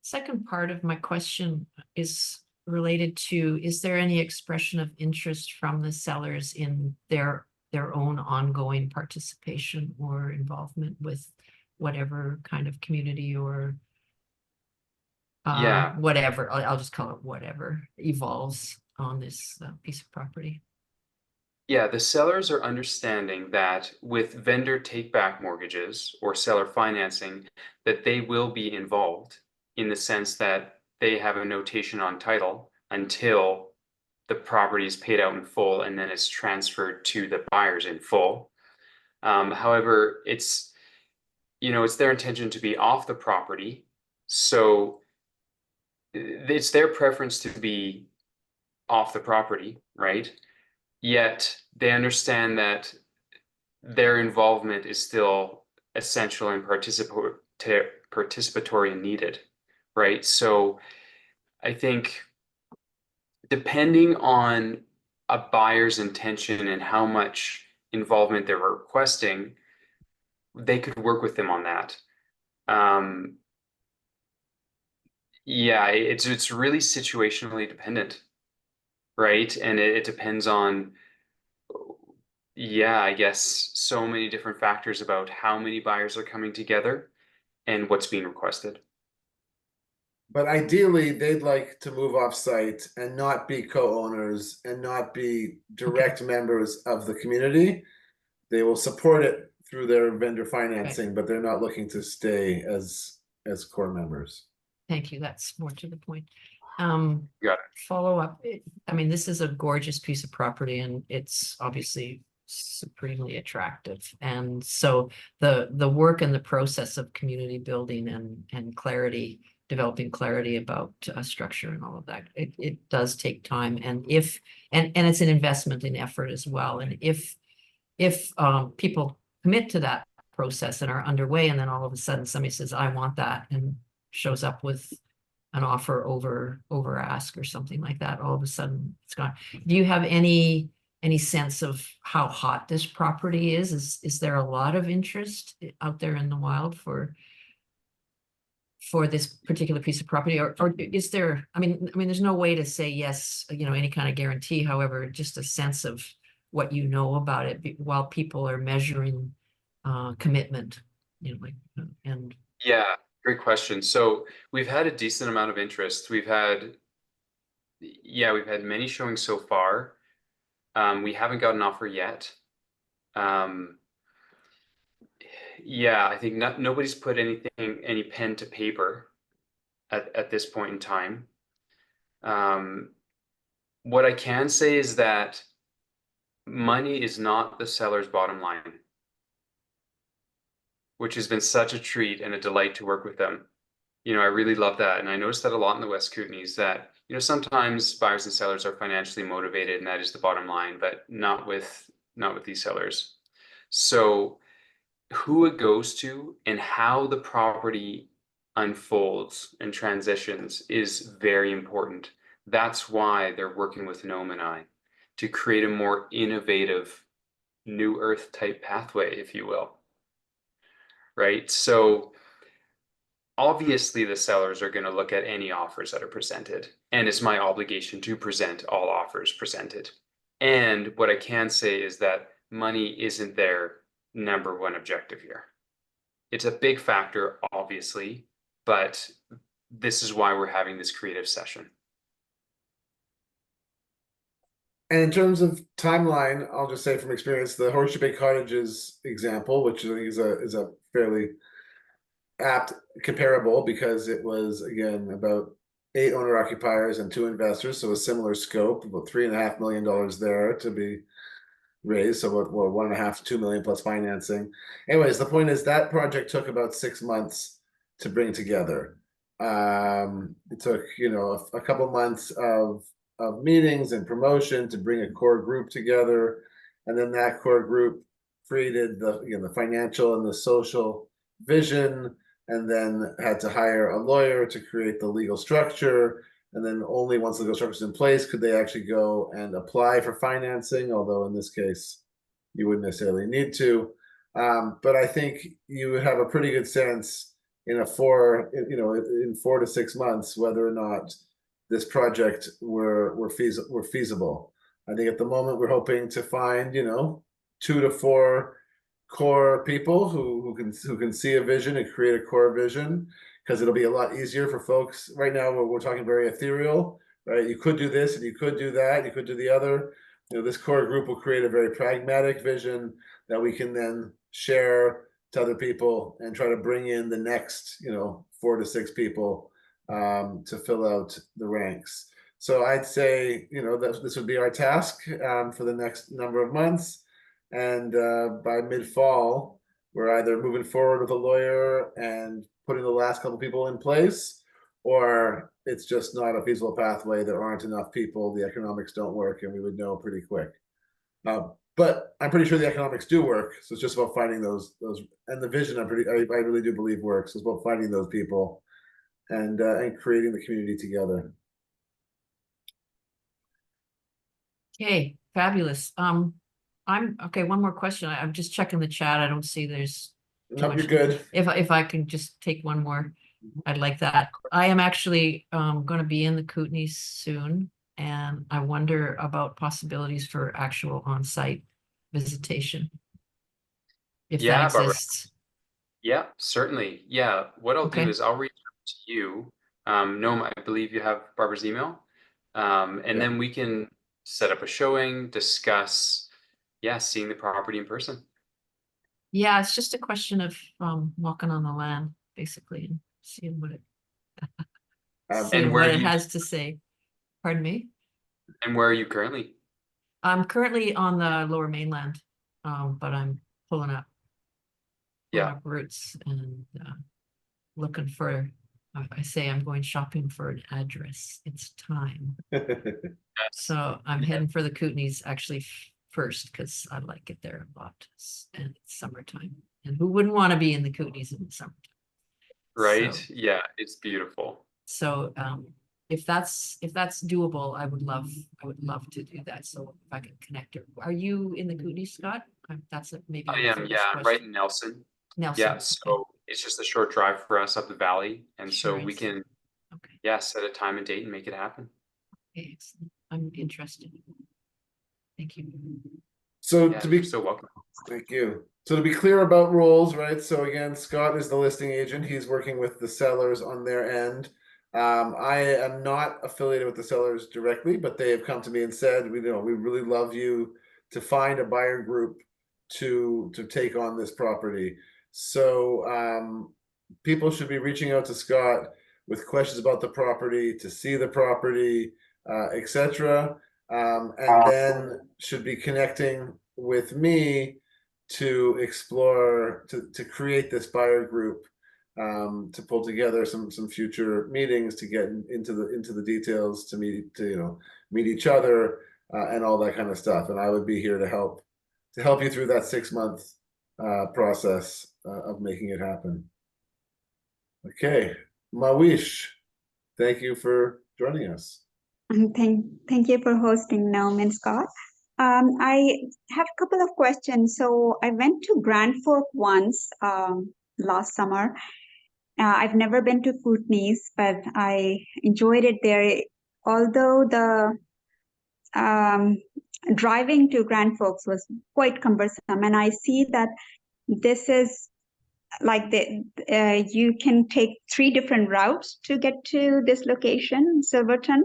Second part of my question is related to, is there any expression of interest from the sellers in their own ongoing participation or involvement with whatever kind of community or Yeah, whatever, I'll just call it whatever, evolves on this piece of property? Yeah, the sellers are understanding that with vendor take-back mortgages or seller financing, that they will be involved in the sense that they have a notation on title until the property is paid out in full and then it's transferred to the buyers in full. However, it's their intention to be off the property, so it's their preference to be off the property, right? Yet they understand that their involvement is still essential and participatory and needed, right? So I think depending on a buyer's intention and how much involvement they're requesting, they could work with them on that. Yeah, it's really situationally dependent, right? And it depends on, yeah, I guess so many different factors about how many buyers are coming together and what's being requested. But ideally, they'd like to move off site and not be co-owners and not be direct members of the community. They will support it through their vendor financing, but they're not looking to stay as core members. Thank you. That's more to the point. Got it. Follow up. I mean, this is a gorgeous piece of property and it's obviously supremely attractive. And so the work and the process of community building and clarity, developing clarity about structure and all of that, it does take time. And and it's an investment in effort as well. And if people commit to that process and are underway, and then all of a sudden somebody says, I want that, and shows up with an offer over ask or something like that, all of a sudden it's gone. Do you have any sense of how hot this property is? Is there a lot of interest out there in the wild for this particular piece of property, or is there, I mean, there's no way to say yes, any kind of guarantee, however, just a sense of what you know about it while people are measuring commitment, and Yeah, great question. So we've had a decent amount of interest. We've had many showings so far. We haven't got an offer yet. Yeah, I think nobody's put any pen to paper at this point in time. What I can say is that money is not the seller's bottom line, which has been such a treat and a delight to work with them. I really love that. And I noticed that a lot in the West Kootenays, that, sometimes buyers and sellers are financially motivated and that is the bottom line, but not with these sellers. So who it goes to and how the property unfolds and transitions is very important. That's why they're working with Nome and I to create a more innovative new earth type pathway, if you will. Right? So obviously the sellers are going to look at any offers that are presented, and it's my obligation to present all offers presented. And what I can say is that money isn't their number one objective here. It's a big factor, obviously, but this is why we're having this creative session. And in terms of timeline, I'll just say from experience, the Horseshoe Bay Cottages example, which I think is a fairly apt comparable, because it was again about 8 owner occupiers and 2 investors, so a similar scope, about $3.5 million there to be raised, so about 1.5 to 2 million plus financing. Anyways, the point is that project took about 6 months to bring together. It took a couple months of meetings and promotion to bring a core group together, and then that core group created the financial and the social vision, and then had to hire a lawyer to create the legal structure. And then only once the legal structure is in place could they actually go and apply for financing, although in this case you wouldn't necessarily need to. But I think you would have a pretty good sense in 4 to 6 months whether or not this project were feasible. I think at the moment we're hoping to find 2 to 4 core people who can see a vision and create a core vision, because it'll be a lot easier for folks. Right now we're talking very ethereal, right? You could do this and you could do that, you could do the other. This core group will create a very pragmatic vision that we can then share to other people and try to bring in the next 4 to 6 people to fill out the ranks. So I'd say that this would be our task for the next number of months. And by mid-fall, we're either moving forward with a lawyer and putting the last couple people in place, or it's just not a feasible pathway. There aren't enough people. The economics don't work, and we would know pretty quick. But I'm pretty sure the economics do work. So it's just about finding those, and the vision. I really do believe works. It's about finding those people and creating the community together. Okay, fabulous. I'm okay. One more question. I'm just checking the chat. I don't see there's too Nope, you're much. good. If I can just take one more, I'd like that. I am actually going to be in the Kootenays soon, and I wonder about possibilities for actual on-site visitation, if that Yeah, Barbara. exists. Yeah, certainly. Yeah, what I'll do Okay. is I'll reach out to you. Noam, I believe you have Barbara's email. And Yeah. then we can set up a showing, discuss, yeah, seeing the property in person. Yeah, it's just a question of walking on the land, basically, and Absolutely. And seeing where what do it you has to say. Pardon me? and where are you currently? I'm currently on the lower mainland, but I'm pulling up Yeah. roots and looking for, I say I'm going shopping for an address. It's time. Yes. So I'm Yeah, heading for the Kootenays actually first because I like it there a lot. And it's summertime. And who wouldn't want to be in the Kootenays in the summertime? So right. Yeah, it's beautiful. so if that's doable, I would love to do that. So if I can connect her. Are you in the Kootenays, Scott? That's maybe I a am, foolish yeah, I'm right question. in Nelson. Yeah, Nelson. Okay. so it's just a short drive for us up the valley. And so Sure we is. can, Okay. yeah, set a time and date and make it happen. Okay, excellent. I'm interested. Thank you. So Yeah, to you're be so welcome. Thank you. So to be clear about rules, right? So again, Scott is the listing agent. He's working with the sellers on their end. I am not affiliated with the sellers directly, but they have come to me and said, we really love you to find a buyer group to take on this property. So people should be reaching out to Scott with questions about the property, to see the property, etc. And then should be connecting with me to explore to create this buyer group, to pull together some future meetings to get into the details, to meet each other, and all that kind of stuff. And I would be here to help you through that 6 month process of making it happen. Okay, Mawish, thank you for joining us. Thank you for hosting, Naomi and Scott. I have a couple of questions. So I went to Grand Fork once last summer. I've never been to Kootenays, but I enjoyed it there. Although the um, driving to Grand Forks was quite cumbersome, and I see that this is like you can take 3 different routes to get to this location, Silverton,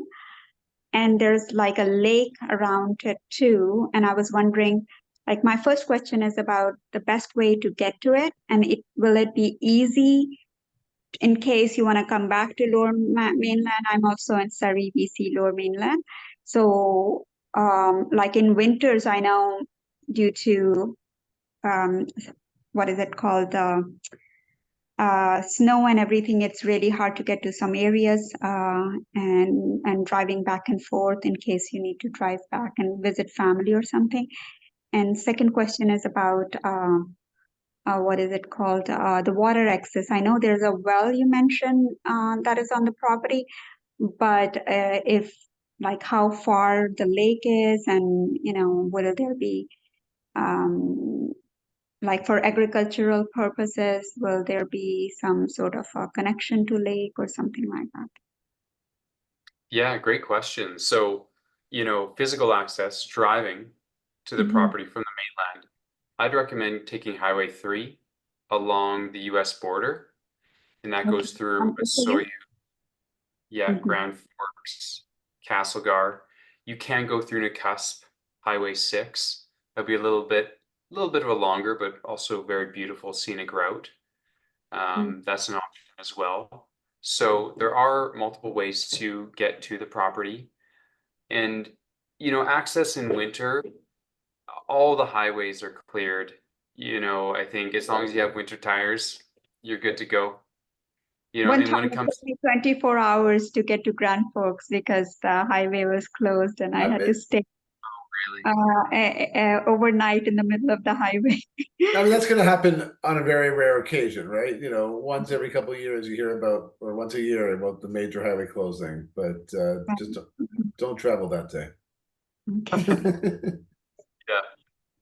and there's like a lake around it too. And I was wondering, like, my first question is about the best way to get to it, and will it be easy in case you want to come back to Lower Mainland? I'm also in Surrey, BC, Lower Mainland. So, like in winters, I know due to um, what is it called? Snow and everything, it's really hard to get to some areas, and driving back and forth in case you need to drive back and visit family or something. And second question is about what is it called? The water access. I know there's a well you mentioned that is on the property, but if like how far the lake is, and will there be um, like for agricultural purposes, will there be some sort of a connection to lake or something like that? Yeah, great question. So, physical access, driving to the Mhm. property from the mainland, I'd recommend taking Highway 3 along the US border, and that Okay. goes through Again? Osoyoos, yeah, Mhm. Grand Forks, Castlegar. You can go through Nakusp, Highway 6. That'll be a little bit of a longer, but also very beautiful scenic route. That's an option as well. So there are multiple ways to get to the property. And, access in winter, all the highways are cleared. I think as long as you have winter tires, you're good to go. One And time when it it comes took me 24 hours to get to Grand Forks because the highway was closed and I I had to mean, stay really, overnight in the middle of the highway. that's going to happen on a very rare occasion, right? Once every couple of years you hear about, or once a year about the major highway closing, but just don't travel that day. Okay. Yeah.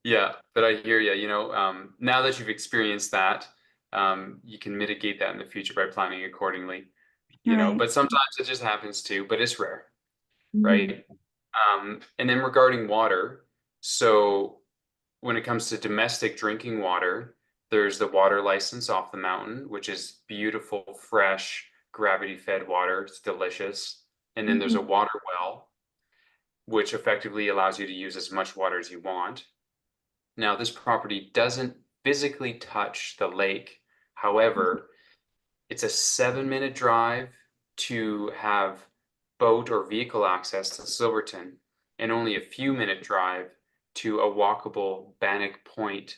Yeah, but I hear you. Now that you've experienced that, you can mitigate that in the future by planning accordingly. Right. But sometimes it just happens too, but it's rare, Mhm. right? And then regarding water, so when it comes to domestic drinking water, there's the water license off the mountain, which is beautiful, fresh, gravity-fed water. It's delicious. And then there's a Mhm. water well, which effectively allows you to use as much water as you want. Now, this property doesn't physically touch the lake. However, it's a 7-minute drive to have boat or vehicle access to Silverton, and only a few minute drive to a walkable Bannock Point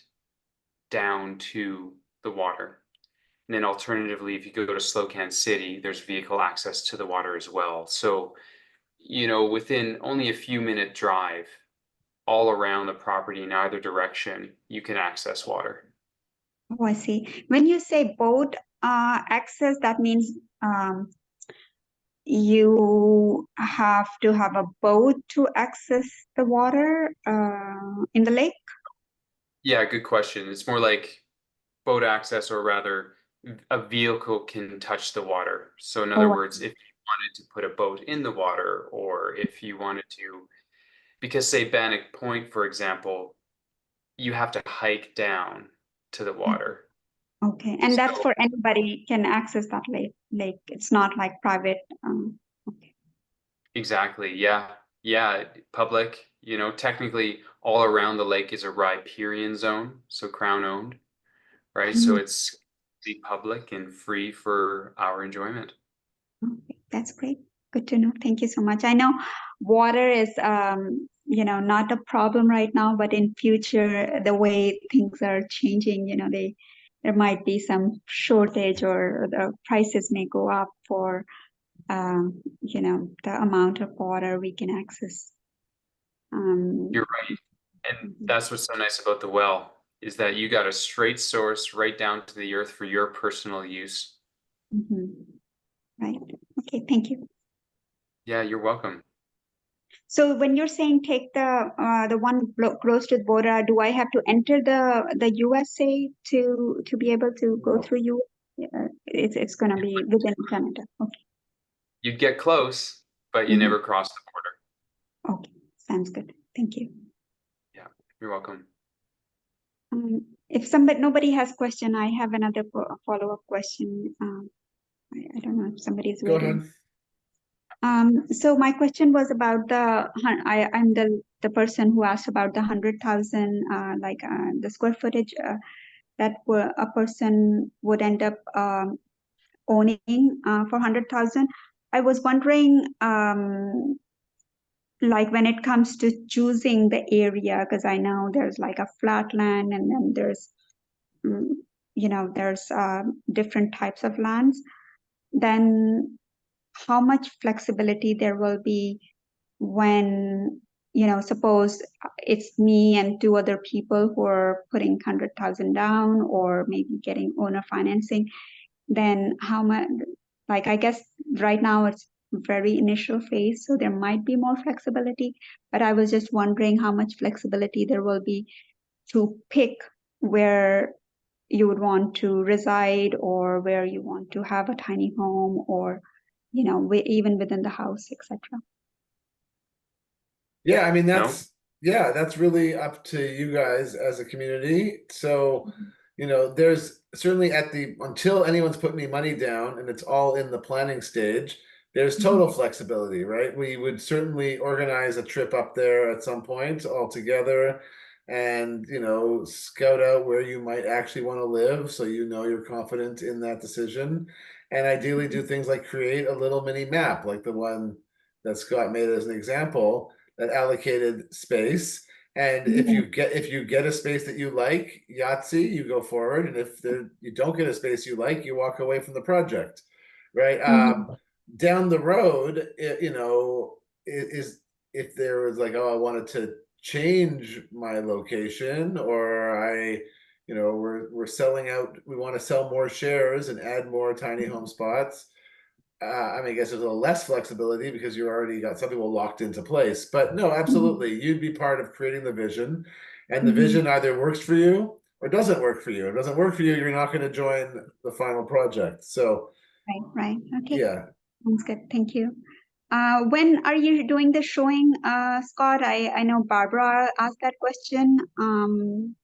down to the water. And then alternatively, if you go to Slocan City, there's vehicle access to the water as well. So, within only a few minute drive, all around the property in either direction, you can access water. Oh, I see. When you say boat access, that means you have to have a boat to access the water in the lake? Yeah, good question. It's more like boat access, or rather, a vehicle can touch the water. So, in other Oh, words, if you wanted to put a boat in the water, or if you wanted to, because say Bannock Point, for example, you have to hike down to the water. okay. And that's So, for anybody can access that lake. Lake. It's not like private. Okay. exactly. Yeah. Yeah. Public, technically all around the lake is a riparian zone, so Crown owned, right? So Mhm. it's public and free for our enjoyment. Okay, that's great. Good to know. Thank you so much. I know water is, not a problem right now, but in future, the way things are changing, there might be some shortage or the prices may go up for, the amount of water we can access. You're Um, right. And mhm, that's what's so nice about the well, is that you got a straight source right down to the earth for your personal use. mhm. Right. Okay, thank you. Yeah, you're welcome. So when you're saying take the one close to the border, do I have to enter the USA to be able to go through you? Yeah, it's gonna be within Canada. Okay. You'd get close, but you Hmm. never cross the border. Okay. Sounds good. Thank you. Yeah, you're welcome. If nobody has question, I have another follow-up question. I don't know if somebody is Go waiting. ahead. So my question was about I'm the person who asked about the 100,000 the square footage that a person would end up owning for 100,000. I was wondering, like when it comes to choosing the area, because I know there's like a flat land and then mm, there's different types of lands. Then how much flexibility there will be when, suppose it's me and two other people who are putting 100,000 down or maybe getting owner financing, then how much, like, I guess right now it's very initial phase, so there might be more flexibility, but I was just wondering how much flexibility there will be to pick where you would want to reside or where you want to have a tiny home or, even within the house, etc. Yeah, I mean No? that's really up to you guys as a community. So, there's certainly until anyone's put any money down and it's all in the planning stage, there's total flexibility, right? We would certainly organize a trip up there at some point all together and, scout out where you might actually want to live so you're confident in that decision. And ideally do things like create a little mini map like the one that Scott made as an example that allocated space. And if you get a space that you like, Yahtzee, you go forward. And if you don't get a space you like, you walk away from the project, right? Mhm. Down the road, is if there was like, oh, I wanted to change my location, or we're selling out. We want to sell more shares and add more tiny home spots. I mean, I guess there's a little less flexibility because you already got some people locked into place. But no, absolutely, you'd be part of creating the vision, and the Mhm. vision either works for you or doesn't work for you. If it doesn't work for you, you're not going to join the final project. So Right. Okay. yeah, Sounds good. Thank you. When are you doing the showing, Scott? I know Barbara asked that question. When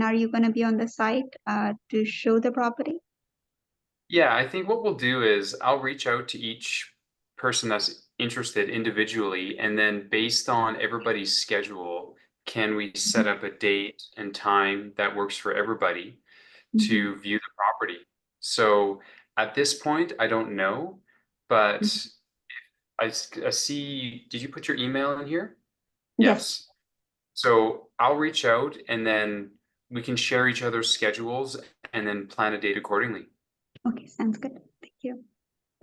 are you going to be on the site to show the property? Yeah, I think what we'll do is I'll reach out to each person that's interested individually, and then based on everybody's schedule, can we set up a date and time that works for everybody Mhm. to view the property? So at this point, I don't know, but Mhm. I see, did you put your email in here? Yes. Yes. So I'll reach out and then we can share each other's schedules and then plan a date accordingly. Okay. Sounds good. Thank you.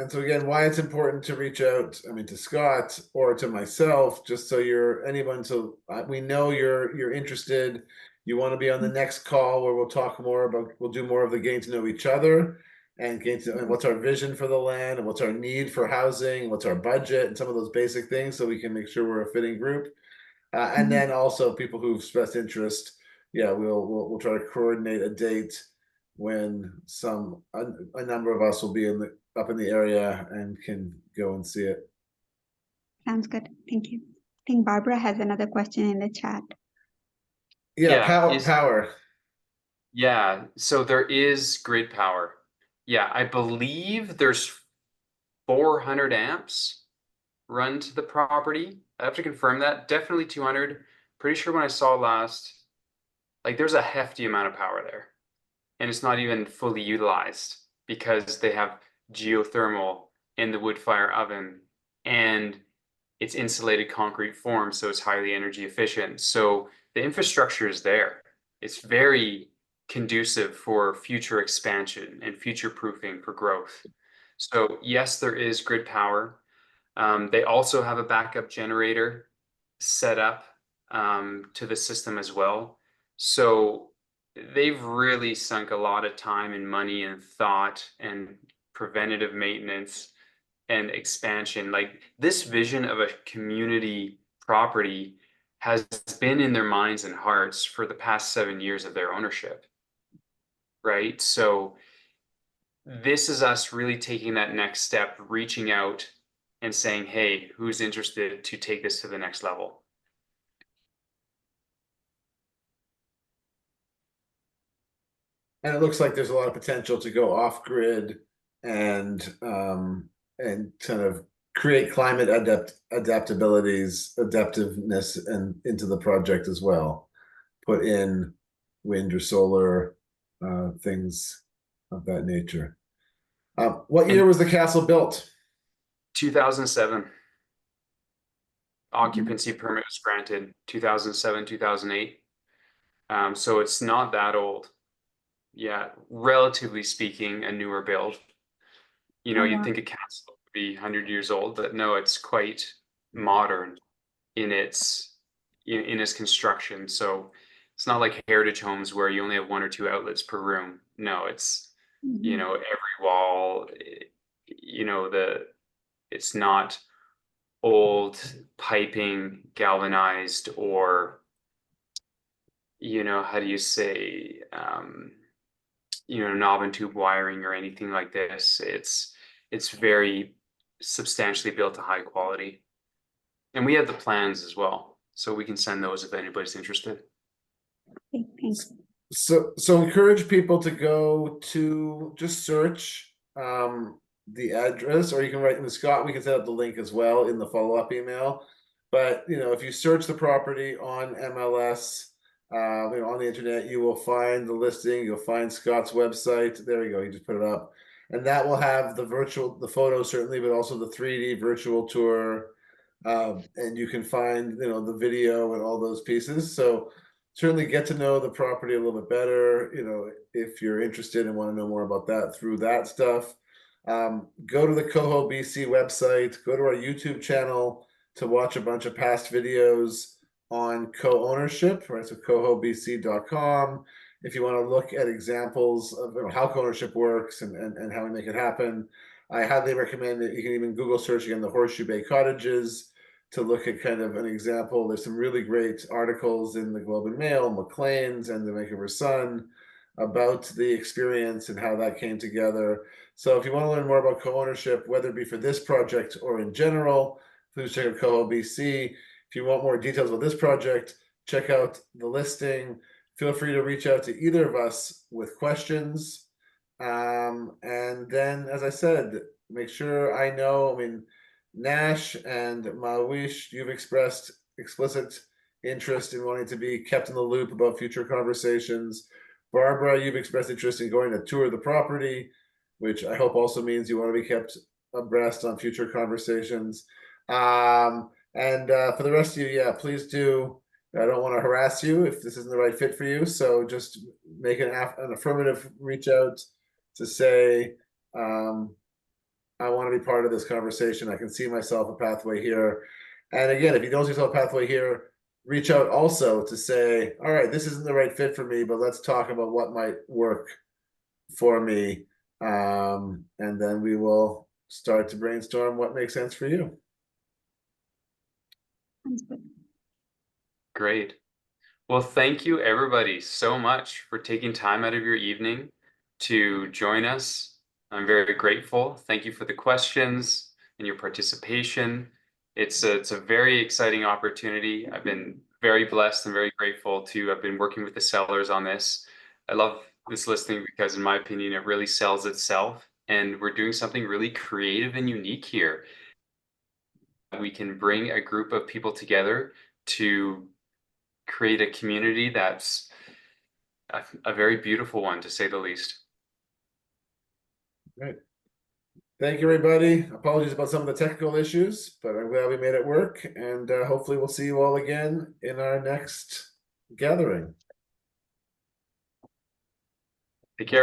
and so again, why it's important to reach out, I mean, to Scott or to myself, just so you're anyone, so we know you're interested. You want to be on the next call where we'll talk more about, we'll do more of the getting to know each other and getting to, and what's our vision for the land and what's our need for housing, what's our budget, and some of those basic things, so we can make sure we're a fitting group. And Mhm. then also people who've expressed interest, yeah, we'll try to coordinate a date when a number of us will be up in the area and can go and see it. Sounds good. Thank you. I think Barbara has another question in the chat. Yeah, Yeah, power. yeah, so there is grid power. Yeah, I believe there's 400 amps run to the property. I have to confirm that. Definitely 200. Pretty sure when I saw last, like there's a hefty amount of power there. And it's not even fully utilized because they have geothermal in the wood fire oven and it's insulated concrete form, so it's highly energy efficient. So the infrastructure is there. It's very conducive for future expansion and future proofing for growth. So yes, there is grid power. They also have a backup generator set up to the system as well. So they've really sunk a lot of time and money and thought and preventative maintenance and expansion. Like this vision of a community property has been in their minds and hearts for the past 7 years of their ownership, right? So this is us really taking that next step, reaching out and saying, hey, who's interested to take this to the next level? And it looks like there's a lot of potential to go off grid and kind of create climate adaptiveness and into the project as well. Put in wind or solar things of that nature. What year In was the castle built? 2007, Mhm. occupancy permit was granted 2007, 2008. So it's not that old. Yeah, relatively speaking, a newer build. You know, Oh, you'd wow. think a castle would be 100 years old, but no, it's quite modern in its construction. So it's not like heritage homes where you only have one or two outlets per room. No, it's Mhm. every wall. It's not old piping galvanized or how do you say knob and tube wiring or anything like this. It's very substantially built to high quality. And we have the plans as well, so we can send those if anybody's interested. Okay, thanks. So encourage people to go to just search the address, or you can write in the Scott. We can set up the link as well in the follow-up email. But if you search the property on MLS, on the internet, you will find the listing. You'll find Scott's website. There you go. You just put it up, and that will have the photos certainly, but also the 3D virtual tour, and you can find the video and all those pieces. So certainly get to know the property a little bit better, if you're interested and want to know more about that through that stuff. Go to the Coho BC website, go to our YouTube channel to watch a bunch of past videos on co-ownership, right? So cohobc.com. If you want to look at examples of how co-ownership works and how we make it happen. I highly recommend that you can even Google search again the Horseshoe Bay Cottages to look at kind of an example. There's some really great articles in the Globe and Mail, Maclean's, and the Vancouver Sun about the experience and how that came together. So if you want to learn more about co-ownership, whether it be for this project or in general, please check out Coho BC. If you want more details about this project, check out the listing. Feel free to reach out to either of us with questions. And then, as I said, make sure I know, I mean, Nash and Mawish, you've expressed explicit interest in wanting to be kept in the loop about future conversations. Barbara, you've expressed interest in going to tour the property, which I hope also means you want to be kept abreast on future conversations. And for the rest of you, yeah, please do. I don't want to harass you if this isn't the right fit for you. So just make an affirmative reach out to say, I want to be part of this conversation. I can see myself a pathway here. And again, if you don't see yourself a pathway here, reach out also to say, all right, this isn't the right fit for me, but let's talk about what might work for me. And then we will start to brainstorm what makes sense for you. Sounds good. Great. Well, thank you everybody so much for taking time out of your evening to join us. I'm very grateful. Thank you for the questions and your participation. It's a very exciting opportunity. I've been very blessed and very grateful to have been working with the sellers on this. I love this listing because, in my opinion, it really sells itself, and we're doing something really creative and unique here. We can bring a group of people together to create a community that's a very beautiful one, to say the least. Great. Thank you, everybody. Apologies about some of the technical issues, but I'm glad we made it work. And hopefully we'll see you all again in our next gathering.